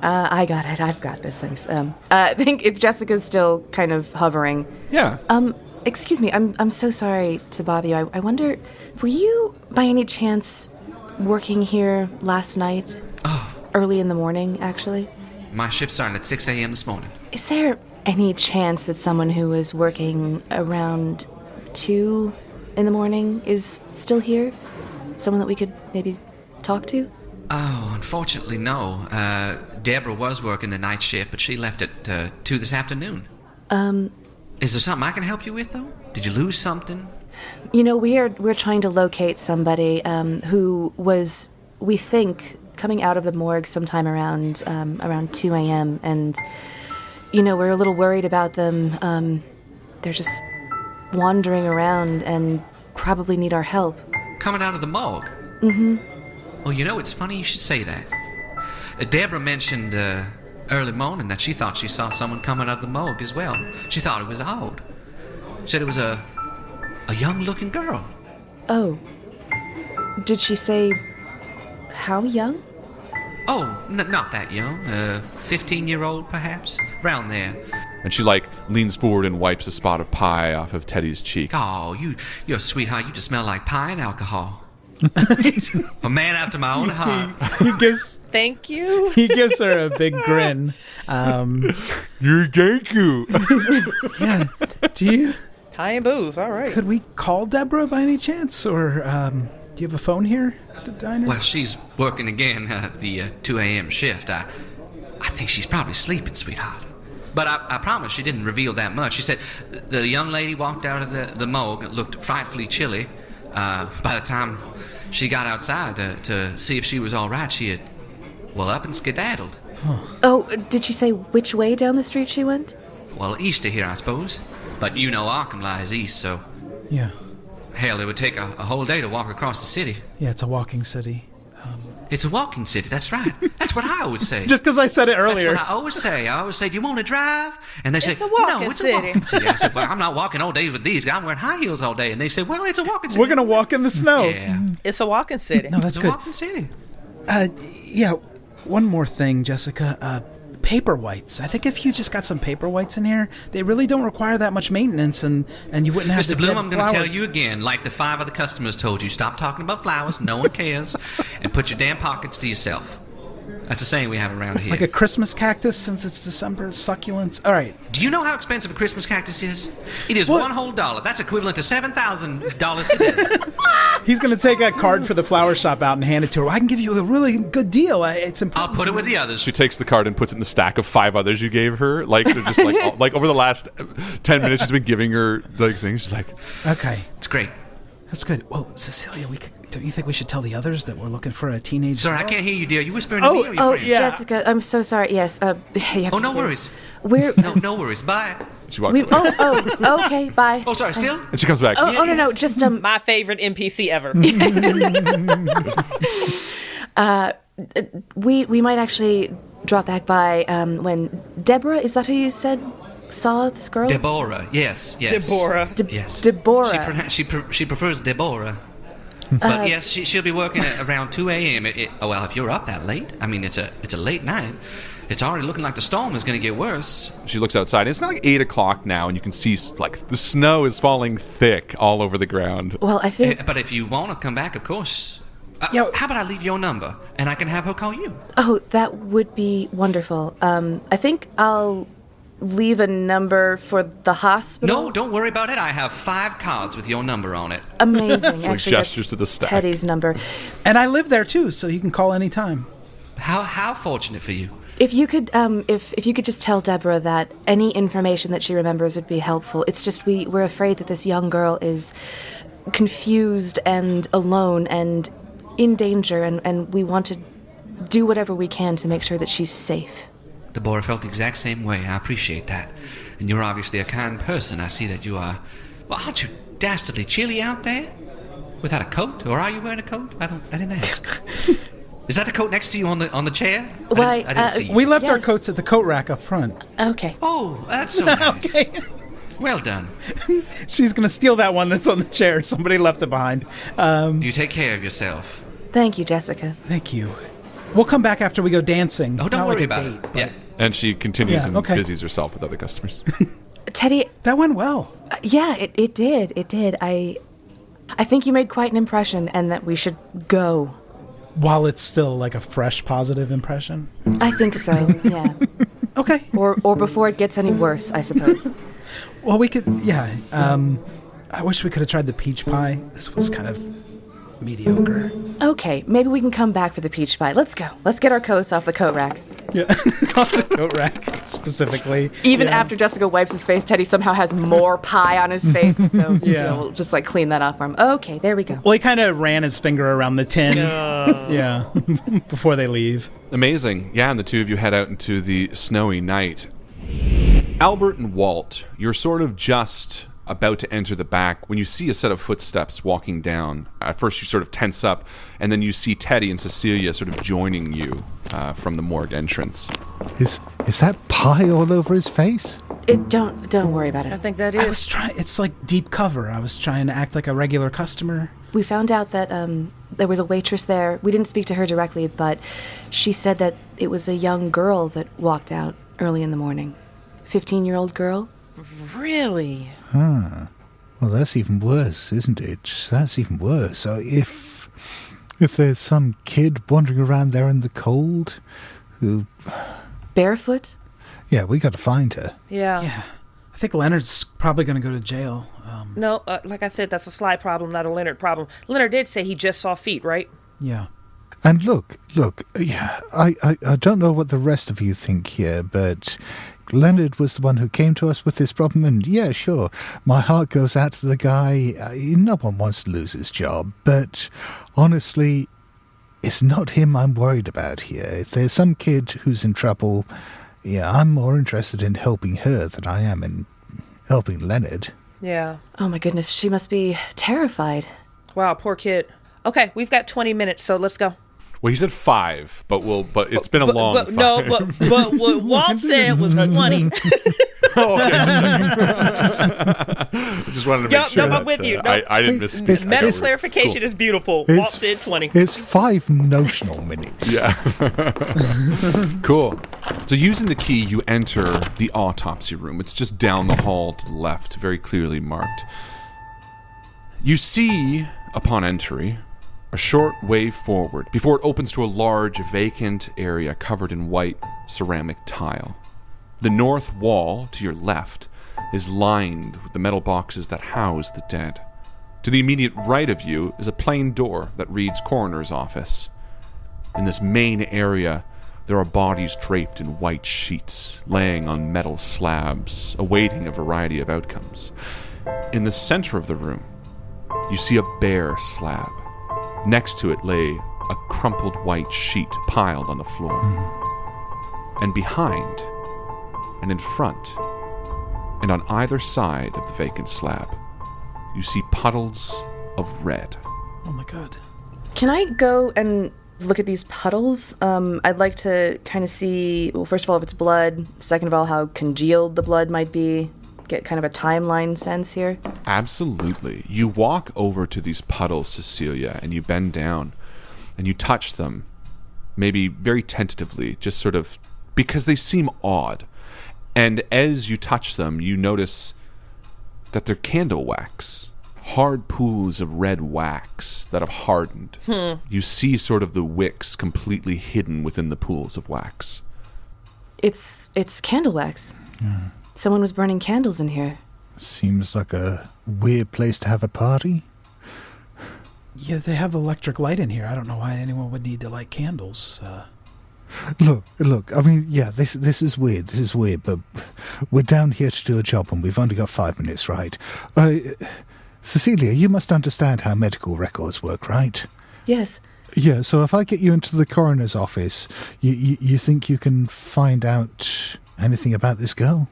I got it. I've got this. Thanks. I think if Jessica's still kind of hovering. Yeah. Excuse me. I'm so sorry to bother you. I wonder, were you by any chance working here last night? Oh. Early in the morning, actually. My shift started at 6 a.m. this morning. Is there any chance that someone who was working around 2 in the morning is still here? Someone that we could maybe talk to? Oh, unfortunately, no. Deborah was working the night shift, but she left at 2 this afternoon. Is there something I can help you with, though? Did you lose something? You know, we're trying to locate somebody who was, we think, coming out of the morgue sometime around 2 a.m. And, we're a little worried about them. They're just wandering around and probably need our help. Coming out of the morgue? Mm-hmm. Well, it's funny you should say that. Deborah mentioned early morning that she thought she saw someone coming out of the morgue as well. She thought it was odd. Said it was a young-looking girl. Oh. Did she say how young? Oh, not that young. 15-year-old, perhaps. Around there. And she, leans forward and wipes a spot of pie off of Teddy's cheek. Oh, you're a sweetheart. You just smell like pie and alcohol. A man after my own heart. He gives Thank you. he gives her a big grin. You thank you. Yeah. Do you? High and booze. All right. Could we call Deborah by any chance, or do you have a phone here at the diner? Well, she's working again the 2 a.m. shift. I think she's probably sleeping, sweetheart. But I promise she didn't reveal that much. She said the young lady walked out of the morgue. It looked frightfully chilly. By the time she got outside to see if she was all right, she had, up and skedaddled. Oh, did she say which way down the street she went? Well, east of here, I suppose. But you know Arkham lies east, so... Yeah. Hell, it would take a whole day to walk across the city. Yeah, it's a walking city. It's a walking city, that's right. That's what I always say. Just because I said it earlier. That's what I always say. I always say, do you want to drive? And they say, It's a walking no, it's city. a walking city. I said, well, I'm not walking all day with these guys. I'm wearing high heels all day. And they say, well, it's a walking city. We're going to walk in the snow. Yeah. It's a walking city. No, that's It's a good. walking city. Yeah, one more thing, Jessica. Paper whites. I think if you just got some paper whites in here, they really don't require that much maintenance, and you wouldn't have Mr. to Bloom, get I'm going to tell flowers. you again, like the 5 other customers told you, stop talking about flowers, no one cares, and put your damn pockets to yourself. That's a saying we have around here. Like a Christmas cactus, since it's December, succulents. All right. Do you know how expensive a Christmas cactus is? It is What? $1 whole. That's equivalent to $7,000 today. He's going to take a card for the flower shop out and hand it to her. I can give you a really good deal. It's I'll important. put it with the others. She takes the card and puts it in the stack of 5 others you gave her. Like, they're just like, like over the last 10 minutes, she's been giving her like things. She's like, Okay. It's great. That's good. Well, Cecilia, don't you think we should tell the others that we're looking for a teenage Sorry, I girl? can't hear you, dear. You whispering to me or your Oh, friend? yeah. Jessica, I'm so sorry. Yes. You have Oh, to no do- worries. We're. No worries. Bye. she walks We, away. oh, okay. Bye. Oh, sorry, still? And she comes back. Oh, no, just My favorite NPC ever. we might actually drop back by when Deborah, is that who you said saw this girl? Deborah. Yes. Deborah. Yes. Deborah. She prefers Deborah. But yes, she'll be working at around 2 a.m. Well, if you're up that late, I mean, it's a late night. It's already looking like the storm is going to get worse. She looks outside. It's not like 8 o'clock now, and you can see like the snow is falling thick all over the ground. Well, I think. But if you want to come back, of course. Yeah. How about I leave your number and I can have her call you? Oh, that would be wonderful. I think I'll leave a number for the hospital. No, don't worry about it. I have 5 cards with your number on it. Amazing. Actually, gestures that's to the stack. Teddy's number. And I live there too, so you can call anytime. How fortunate for you. If you could, if you could just tell Deborah that any information that she remembers would be helpful. It's just we're afraid that this young girl is confused and alone and in danger, and we want to do whatever we can to make sure that she's safe. Deborah felt the exact same way. I appreciate that. And you're obviously a kind person. I see that you are. Well, aren't you dastardly chilly out there? Without a coat? Or are you wearing a coat? I didn't ask. Is that the coat next to you on the chair? Why, I didn't see you. We left our Yes. coats at the coat rack up front. Okay. Oh, that's so nice. Okay. Well done. She's going to steal that one that's on the chair. Somebody left it behind. You take care of yourself. Thank you, Jessica. Thank you. We'll come back after we go dancing. Oh, don't Not worry like a about date, it. but- Yeah. And she continues Yeah, and okay. busies herself with other customers. Teddy, That went well. yeah, it did. It did. I think you made quite an impression, and that we should go. While it's still like a fresh, positive impression. I think so. Yeah. Okay. Or before it gets any worse, I suppose. Well, we could, yeah. I wish we could have tried the peach pie. This was kind of mediocre. Okay, maybe we can come back for the peach pie. Let's go. Let's get our coats off the coat rack. Yeah. Off the coat rack, specifically. Even Yeah. after Jessica wipes his face, Teddy somehow has more pie on his face, and so Cecilia will just like clean that off for him. Okay, there we go. Well, he kind of ran his finger around the tin. Yeah. Before they leave. Amazing. Yeah, and the two of you head out into the snowy night. Albert and Walt, you're sort of just about to enter the back when you see a set of footsteps walking down. At first you sort of tense up, and then you see Teddy and Cecilia sort of joining you from the morgue entrance. Is that pie all over his face? Don't worry about I it. think that I is. was trying, it's like deep cover. I was trying to act like a regular customer. We found out that there was a waitress there. We didn't speak to her directly, but she said that it was a young girl that walked out early in the morning. 15-year-old girl. Really? Well, that's even worse, isn't it? That's even worse. So if If there's some kid wandering around there in the cold who... Barefoot? Yeah, we got to find her. Yeah. Yeah. I think Leonard's probably going to go to jail. No, like I said, that's a Sly problem, not a Leonard problem. Leonard did say he just saw feet, right? Yeah. And look, yeah, I don't know what the rest of you think here, but Leonard was the one who came to us with this problem, and yeah, sure, my heart goes out to the guy. No one wants to lose his job, but honestly, it's not him I'm worried about here. If there's some kid who's in trouble, yeah, I'm more interested in helping her than I am in helping Leonard. Yeah. Oh my goodness, she must be terrified. Wow, poor kid. Okay, we've got 20 minutes, so let's go. Well, he said 5, but it's been a long 5. No, but what Walt said was 20. Oh, okay. Just wanted to make sure. No, I'm with you. No. I didn't miss. Meta clarification is beautiful. Walt said 20. It's 5 notional minutes. Yeah. Cool. So using the key, you enter the autopsy room. It's just down the hall to the left, very clearly marked. You see, upon entry, a short way forward before it opens to a large vacant area covered in white ceramic tile. The north wall, to your left, is lined with the metal boxes that house the dead. To the immediate right of you is a plain door that reads Coroner's Office. In this main area, there are bodies draped in white sheets, laying on metal slabs, awaiting a variety of outcomes. In the center of the room, you see a bare slab. Next to it lay a crumpled white sheet piled on the floor. And behind, and in front, and on either side of the vacant slab, you see puddles of red. Oh my god. Can I go and look at these puddles? I'd like to kind of see, well, first of all, if it's blood. Second of all, how congealed the blood might be. Get kind of a timeline sense here. Absolutely. You walk over to these puddles, Cecilia, and you bend down and you touch them, maybe very tentatively, just sort of because they seem odd. And as you touch them, you notice that they're candle wax, hard pools of red wax that have hardened. You see sort of the wicks completely hidden within the pools of wax. It's candle wax. Yeah. Someone was burning candles in here. Seems like a weird place to have a party. Yeah, they have electric light in here. I don't know why anyone would need to light candles. Look, I mean, yeah, this is weird. This is weird, but we're down here to do a job and we've only got 5 minutes, right? Cecilia, you must understand how medical records work, right? Yes. Yeah, so if I get you into the coroner's office, you think you can find out anything about this girl?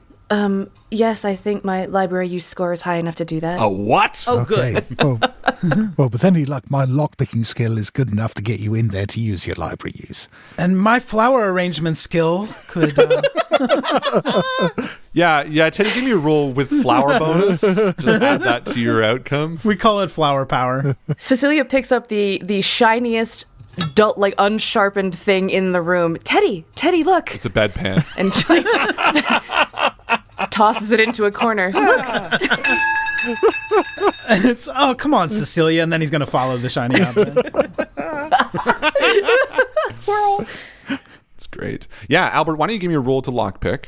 Yes, I think my library use score is high enough to do that. A what? Oh, okay. good. Well, with any luck, my lockpicking skill is good enough to get you in there to use your library use. And my flower arrangement skill could... Yeah, Teddy, give me a roll with flower bonus. Just add that to your outcome. We call it flower power. Cecilia picks up the shiniest, dull, like unsharpened thing in the room. Teddy, look! It's a bedpan. And tosses it into a corner. Look! It's, oh, come on, Cecilia. And then he's going to follow the shiny object. Squirrel! It's great. Yeah, Albert, why don't you give me a roll to lockpick?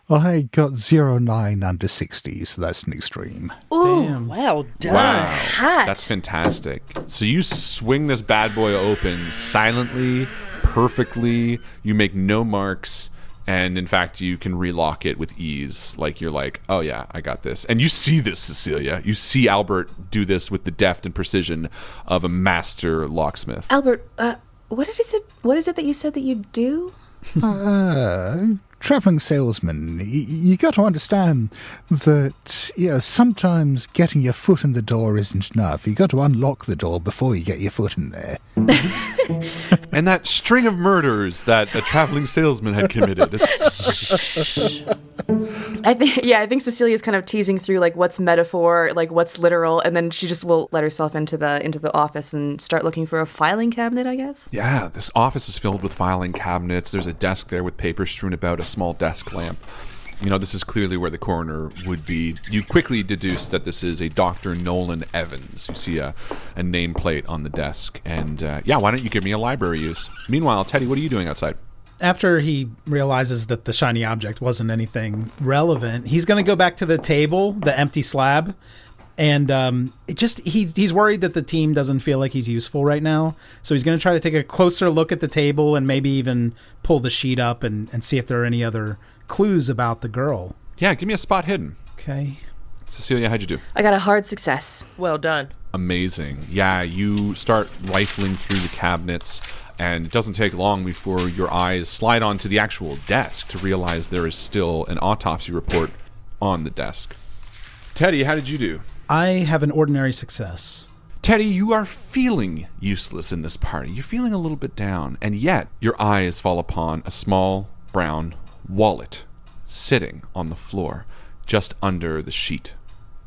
I got 09 under 60, so that's an extreme. Ooh, Damn. Well done. Wow. Hat. That's fantastic. So you swing this bad boy open silently, perfectly. You make no marks. And in fact, you can relock it with ease. Like, you're like, oh yeah, I got this. And you see this, Cecilia. You see Albert do this with the deft and precision of a master locksmith. Albert, what is it that you said that you do? Traveling salesman, you got to understand that, yeah, sometimes getting your foot in the door isn't enough. You got to unlock the door before you get your foot in there. And that string of murders that a traveling salesman had committed. I think Cecilia's kind of teasing through like what's metaphor, like what's literal, and then she just will let herself into the office and start looking for a filing cabinet, I guess. Yeah, this office is filled with filing cabinets. There's a desk there with paper strewn about, a small desk lamp. This is clearly where the coroner would be. You quickly deduce that this is a Dr. Nolan Evans. You see a nameplate on the desk. And, why don't you give me a library use? Meanwhile, Teddy, what are you doing outside? After he realizes that the shiny object wasn't anything relevant, he's going to go back to the table, the empty slab. And he's worried that the team doesn't feel like he's useful right now. So he's going to try to take a closer look at the table and maybe even pull the sheet up and see if there are any other clues about the girl. Yeah, give me a spot hidden. Okay. Cecilia, how'd you do? I got a hard success. Well done. Amazing. Yeah, you start rifling through the cabinets, and it doesn't take long before your eyes slide onto the actual desk to realize there is still an autopsy report on the desk. Teddy, how did you do? I have an ordinary success. Teddy, you are feeling useless in this party. You're feeling a little bit down, and yet your eyes fall upon a small brown wallet sitting on the floor just under the sheet,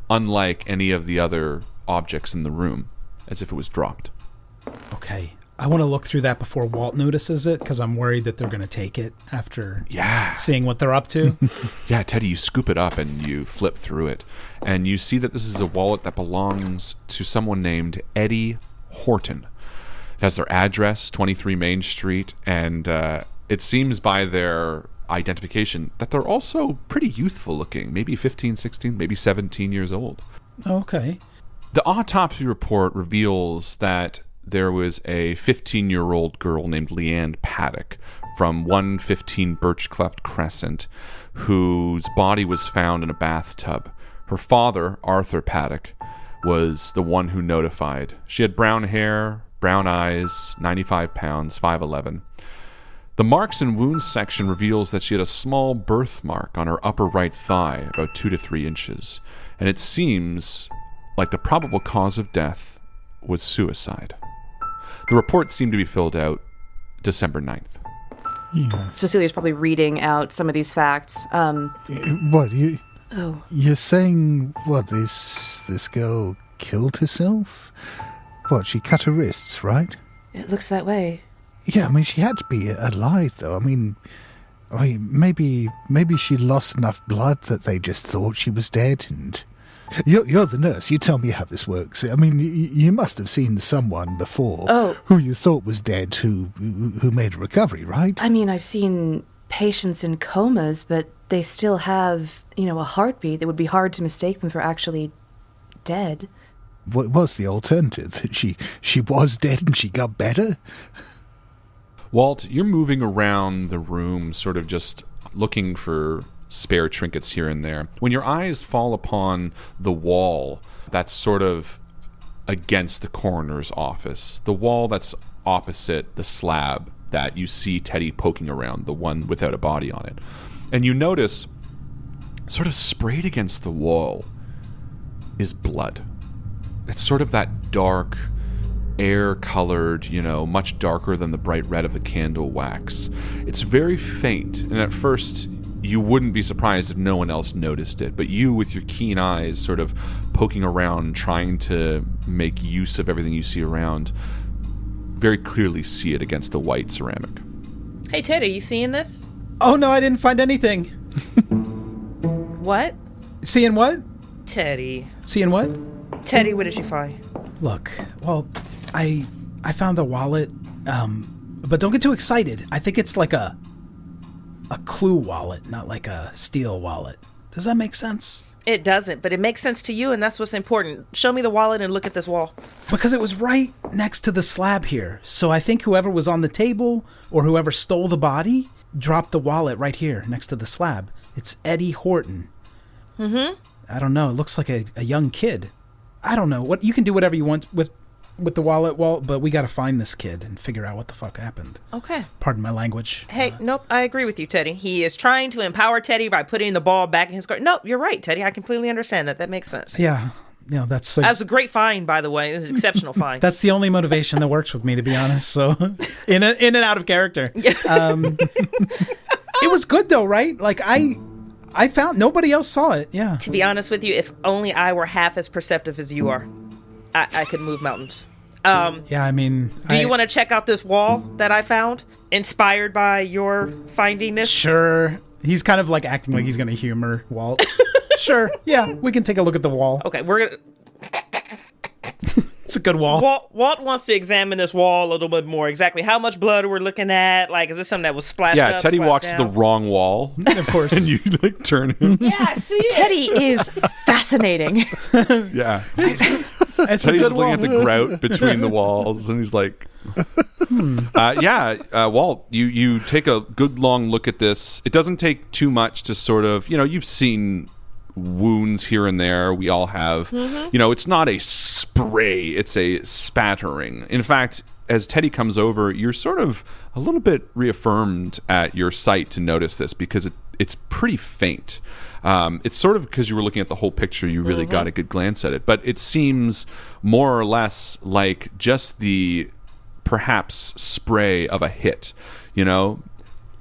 unlike any of the other objects in the room, as if it was dropped. Okay. I want to look through that before Walt notices it, because I'm worried that they're going to take it after seeing what they're up to. Yeah, Teddy, you scoop it up and you flip through it, and you see that this is a wallet that belongs to someone named Eddie Horton. It has their address, 23 Main Street, and it seems by their identification that they're also pretty youthful looking, maybe 15, 16, maybe 17 years old. Okay. The autopsy report reveals that there was a 15-year-old girl named Leanne Paddock from 115 Birchcleft Crescent, whose body was found in a bathtub. Her father, Arthur Paddock, was the one who notified. She had brown hair, brown eyes, 95 pounds, 5'11". The marks and wounds section reveals that she had a small birthmark on her upper right thigh, about 2 to 3 inches, and it seems like the probable cause of death was suicide. The report seemed to be filled out December 9th. Yeah. Cecilia's probably reading out some of these facts. You're saying, this girl killed herself? She cut her wrists, right? It looks that way. Yeah, she had to be alive, though. Maybe she lost enough blood that they just thought she was dead, and... You're the nurse. You tell me how this works. You must have seen someone before who you thought was dead who made a recovery, right? I've seen patients in comas, but they still have, a heartbeat. It would be hard to mistake them for actually dead. What was the alternative? That she was dead and she got better? Walt, you're moving around the room, sort of just looking for spare trinkets here and there. When your eyes fall upon the wall that's sort of against the coroner's office, the wall that's opposite the slab that you see Teddy poking around, the one without a body on it, and you notice sort of sprayed against the wall is blood. It's sort of that dark, air-colored, much darker than the bright red of the candle wax. It's very faint, and at first you wouldn't be surprised if no one else noticed it, but you, with your keen eyes, sort of poking around, trying to make use of everything you see around, very clearly see it against the white ceramic. Hey, Teddy, you seeing this? Oh, no, I didn't find anything. What? Seeing what? Teddy. Seeing what? Teddy, what did you find? Look, I found the wallet, but don't get too excited. I think it's like a clue wallet, not like a steal wallet. Does that make sense? It doesn't, but it makes sense to you, and that's what's important. Show me the wallet and look at this wall. Because it was right next to the slab here. So I think whoever was on the table or whoever stole the body dropped the wallet right here next to the slab. It's Eddie Horton. Mm-hmm. I don't know. It looks like a young kid. I don't know. You can do whatever you want with the wallet, Walt, but we got to find this kid and figure out what the fuck happened. Okay. Pardon my language. Hey, nope, I agree with you, Teddy. He is trying to empower Teddy by putting the ball back in his guard. Nope, you're right, Teddy. I completely understand that. That makes sense. Yeah. That was a great find, by the way. It was an exceptional find. That's the only motivation that works with me, to be honest. So, in and out of character. It was good, though, right? Like, I found nobody else saw it. Yeah. To be honest with you, if only I were half as perceptive as you are, I could move mountains. Do you want to check out this wall that I found, inspired by your finding this? Sure. He's kind of like acting like he's going to humor Walt. Sure, yeah, we can take a look at the wall. Okay, we're gonna. It's a good wall. Walt wants to examine this wall a little bit more. Exactly how much blood we're looking at. Like, is this something that was splashed up? Yeah, Teddy walks down? to the wrong wall. Of course. And you, like, turn him. Yeah, I see it. Teddy is fascinating. Yeah. It's a Teddy's good just looking wall. at the grout between the walls, and he's like... Walt, you take a good long look at this. It doesn't take too much to sort of, you've seen wounds here and there. We all have. It's not a spray, it's a spattering. In fact, as Teddy comes over, you're sort of a little bit reaffirmed at your sight to notice this, because it's pretty faint. It's sort of because you were looking at the whole picture, you really got a good glance at it. But it seems more or less like just the perhaps spray of a hit.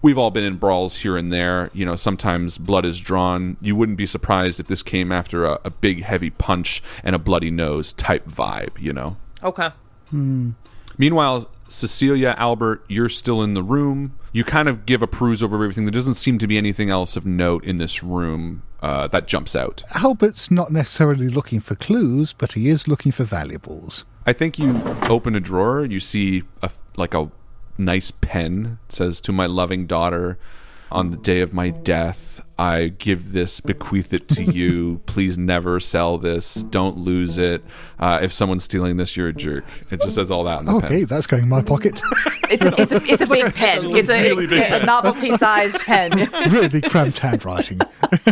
We've all been in brawls here and there. Sometimes blood is drawn. You wouldn't be surprised if this came after a big heavy punch and a bloody nose type vibe, Okay. Meanwhile, Cecilia, Albert, you're still in the room. You kind of give a peruse over everything. There doesn't seem to be anything else of note in this room that jumps out. Albert's not necessarily looking for clues, but he is looking for valuables. I think you open a drawer. You see a nice pen. It says, "To my loving daughter, on the day of my death, I give this, bequeath it to you. Please never sell this. Don't lose it. If someone's stealing this, you're a jerk." It just says all that in the pen. Okay, that's going in my pocket. It's a big pen. It's a novelty-sized pen. Really cramped handwriting.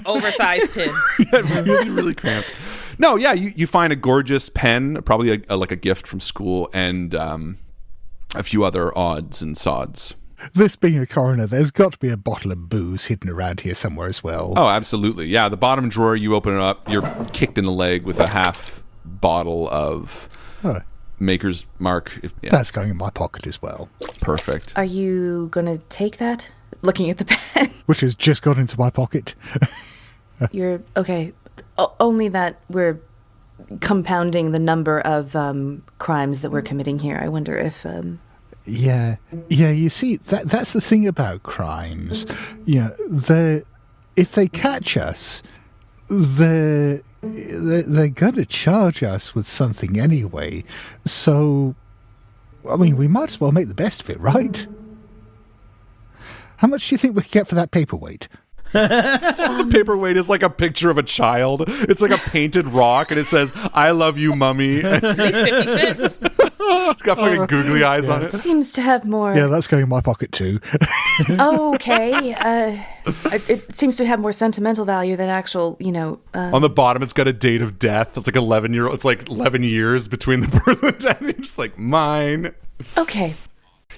Oversized pin. really, really cramped. No, yeah, you find a gorgeous pen, probably like a gift from school, and a few other odds and sods. This being a coroner, there's got to be a bottle of booze hidden around here somewhere as well. Oh, absolutely. Yeah, the bottom drawer, you open it up, you're kicked in the leg with a half bottle of Maker's Mark. That's going in my pocket as well. Perfect. Are you going to take that? Looking at the pen. Which has just got into my pocket. You're okay. Only that we're compounding the number of crimes that we're committing here. I wonder if... Yeah, you see, that's the thing about crimes. If they catch us, they're going to charge us with something anyway. So, we might as well make the best of it, right? How much do you think we could get for that paperweight? Paperweight is like a picture of a child. It's like a painted rock, and it says, "I love you, mummy." At least 50 cents. It's got fucking googly eyes on it. Seems to have more... Yeah, that's going in my pocket too. Okay. It seems to have more sentimental value than actual, On the bottom, it's got a date of death. It's like 11-year-old. It's like 11 years between the birth and death. It's like, mine. Okay.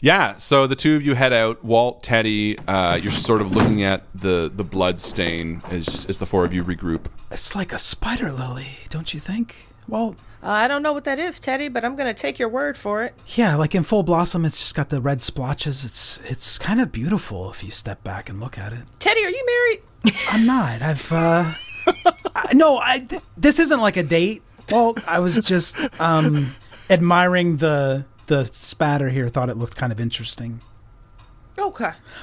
Yeah, so the two of you head out. Walt, Teddy, you're sort of looking at the blood stain as the four of you regroup. It's like a spider lily, don't you think? Well, I don't know what that is, Teddy, but I'm going to take your word for it. yeah, like in full blossom, it's just got the red splotches. It's kind of beautiful if you step back and look at it. Teddy, are you married? I'm not. This isn't like a date. Well, I was just admiring the spatter here. Thought it looked kind of interesting.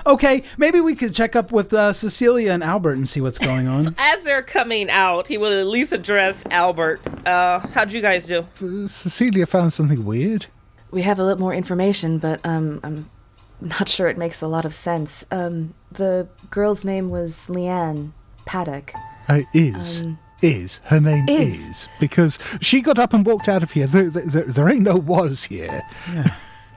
Okay, maybe we could check up with Cecilia and Albert and see what's going on. As they're coming out, he will at least address Albert. How'd you guys do? Cecilia found something weird. We have a little more information, but I'm not sure it makes a lot of sense. The girl's name was Leanne Paddock. Is. Her name is. Because she got up and walked out of here. There ain't no was here. Yeah.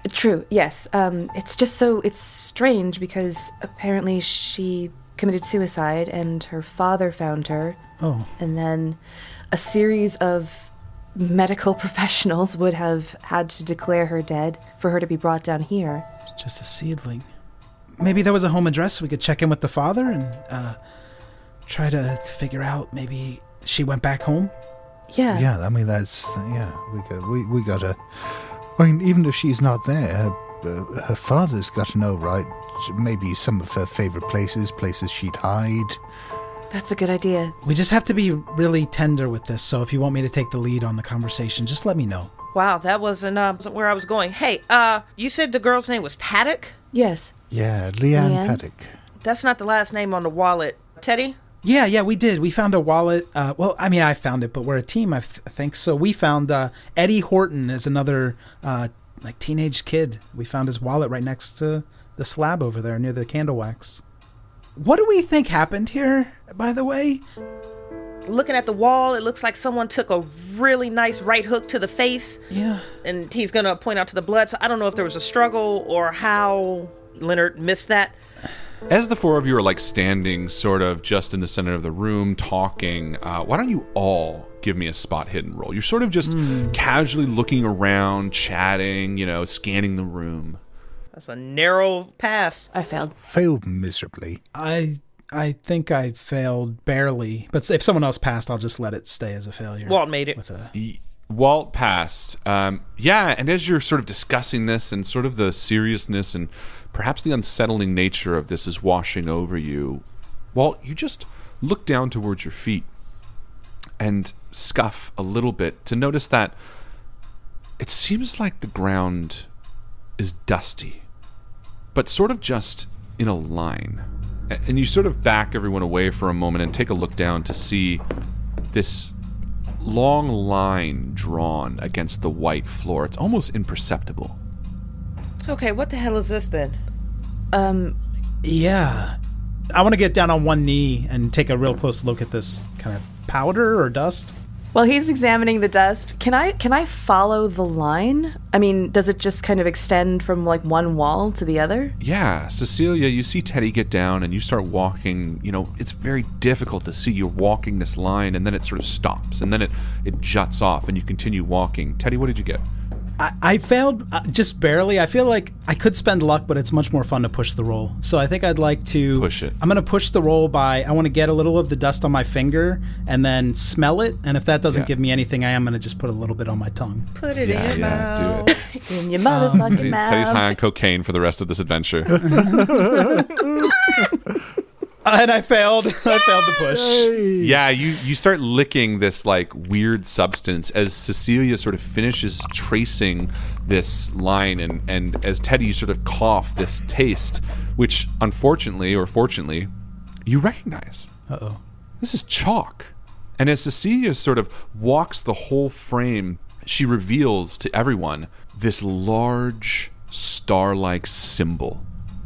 True, yes. It's strange because apparently she committed suicide and her father found her. Oh. And then a series of medical professionals would have had to declare her dead for her to be brought down here. Just a seedling. Maybe there was a home address. We could check in with the father and try to figure out maybe she went back home. Yeah. Yeah, that's... Yeah, we got to... even if she's not there, her father's got to know, right? Maybe some of her favorite places she'd hide. That's a good idea. We just have to be really tender with this, so if you want me to take the lead on the conversation, just let me know. Wow, that wasn't where I was going. Hey, you said the girl's name was Paddock? Yes. Yeah, Leanne Paddock. That's not the last name on the wallet. Teddy? Yeah, we did. We found a wallet. I found it, but we're a team, I think. So we found Eddie Horton is another teenage kid. We found his wallet right next to the slab over there near the candle wax. What do we think happened here, by the way? Looking at the wall, it looks like someone took a really nice right hook to the face. Yeah. And he's going to point out to the blood. So I don't know if there was a struggle or how Leonard missed that. As the four of you are standing sort of just in the center of the room talking, why don't you all give me a spot hidden roll? You're sort of just casually looking around, chatting, scanning the room. That's a narrow pass. I failed. Failed miserably. I think I failed barely, but if someone else passed, I'll just let it stay as a failure. Walt made it. Walt passed. And as you're sort of discussing this and sort of the seriousness and perhaps the unsettling nature of this is washing over you, Walt, you just look down towards your feet and scuff a little bit to notice that it seems like the ground is dusty, but sort of just in a line. And you sort of back everyone away for a moment and take a look down to see this long line drawn against the white floor. It's almost imperceptible. Okay, what the hell is this then? Yeah. I want to get down on one knee and take a real close look at this kind of powder or dust. While he's examining the dust, can I follow the line? I mean, does it just kind of extend from one wall to the other? Yeah, Cecilia, you see Teddy get down and you start walking. It's very difficult to see. You're walking this line and then it sort of stops and then it juts off and you continue walking. Teddy, what did you get? I failed just barely. I feel like I could spend luck, but it's much more fun to push the roll. So I think I'd like to... Push it. I'm going to push the roll I want to get a little of the dust on my finger and then smell it. And if that doesn't give me anything, I am going to just put a little bit on my tongue. Put it in your mouth. Do it. In your motherfucking mouth. Teddy's high on cocaine for the rest of this adventure. And I failed. I failed the push. Yeah, you start licking this weird substance as Cecilia sort of finishes tracing this line, and as Teddy, you sort of cough this taste, which unfortunately or fortunately, you recognize. Uh-oh. This is chalk. And as Cecilia sort of walks the whole frame, she reveals to everyone this large star-like symbol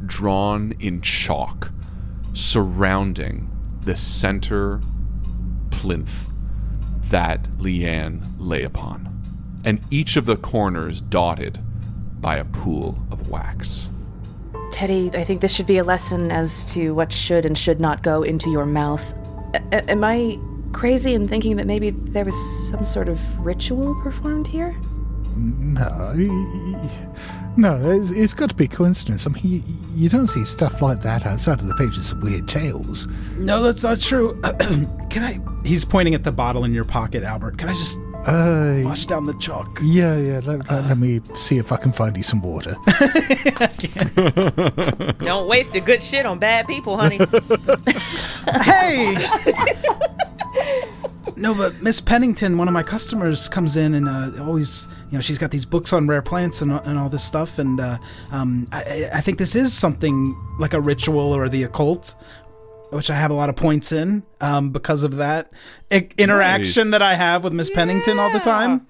drawn in chalk surrounding the center plinth that Leanne lay upon, and each of the corners dotted by a pool of wax. Teddy, I think this should be a lesson as to what should and should not go into your mouth. Am I crazy in thinking that maybe there was some sort of ritual performed here? No, it's got to be coincidence. I mean, you don't see stuff like that outside of the pages of Weird Tales. No, that's not true. Can I... He's pointing at the bottle in your pocket, Albert. Can I just wash down the chalk? Yeah. Let me see if I can find you some water. Don't waste the good shit on bad people, honey. Hey! No, but Miss Pennington, one of my customers, comes in and always, she's got these books on rare plants and all this stuff, and I think this is something like a ritual or the occult, which I have a lot of points in because of that interaction that I have with Miss Pennington all the time.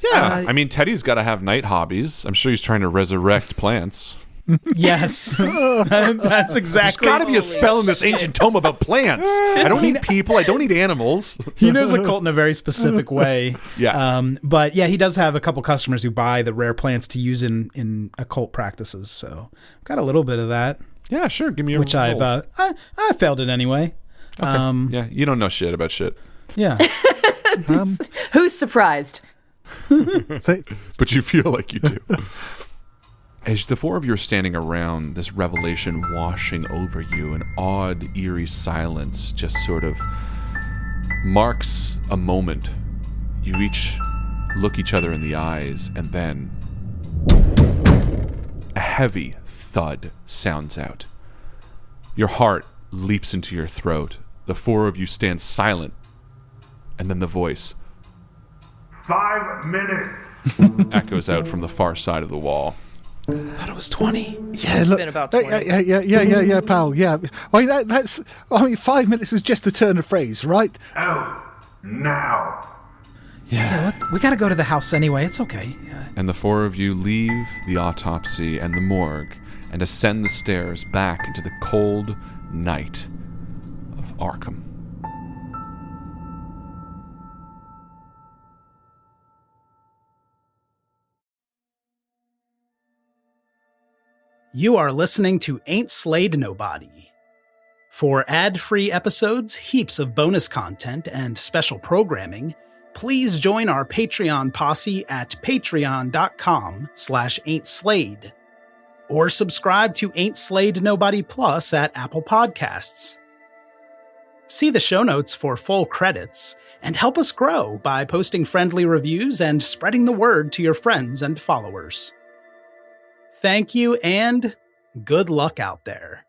Yeah, I mean, Teddy's got to have night hobbies. I'm sure he's trying to resurrect plants. Yes, that's exactly. There's got to be a spell in this ancient tome about plants. I don't need people. I don't need animals. He knows occult in a very specific way. Yeah. But yeah, he does have a couple customers who buy the rare plants to use in occult practices. So I've got a little bit of that. Yeah, sure. Give me a which roll. I failed it anyway. Okay. Yeah, you don't know shit about shit. Yeah. Who's surprised? But you feel like you do. As the four of you are standing around, this revelation washing over you, an odd, eerie silence just sort of marks a moment. You each look each other in the eyes, and then a heavy thud sounds out. Your heart leaps into your throat. The four of you stand silent, and then the voice, 5 minutes, echoes out from the far side of the wall. I thought it was 20. Yeah, look. been about 20. Yeah, pal. Yeah. I mean, that's. I mean, 5 minutes is just a turn of phrase, right? Oh, now. Yeah, we gotta go to the house anyway. It's okay. And the four of you leave the autopsy and the morgue and ascend the stairs back into the cold night of Arkham. You are listening to Ain't Slayed Nobody. For ad-free episodes, heaps of bonus content, and special programming, please join our Patreon posse at patreon.com/ain'tslayed. Or subscribe to Ain't Slayed Nobody Plus at Apple Podcasts. See the show notes for full credits, and help us grow by posting friendly reviews and spreading the word to your friends and followers. Thank you, and good luck out there.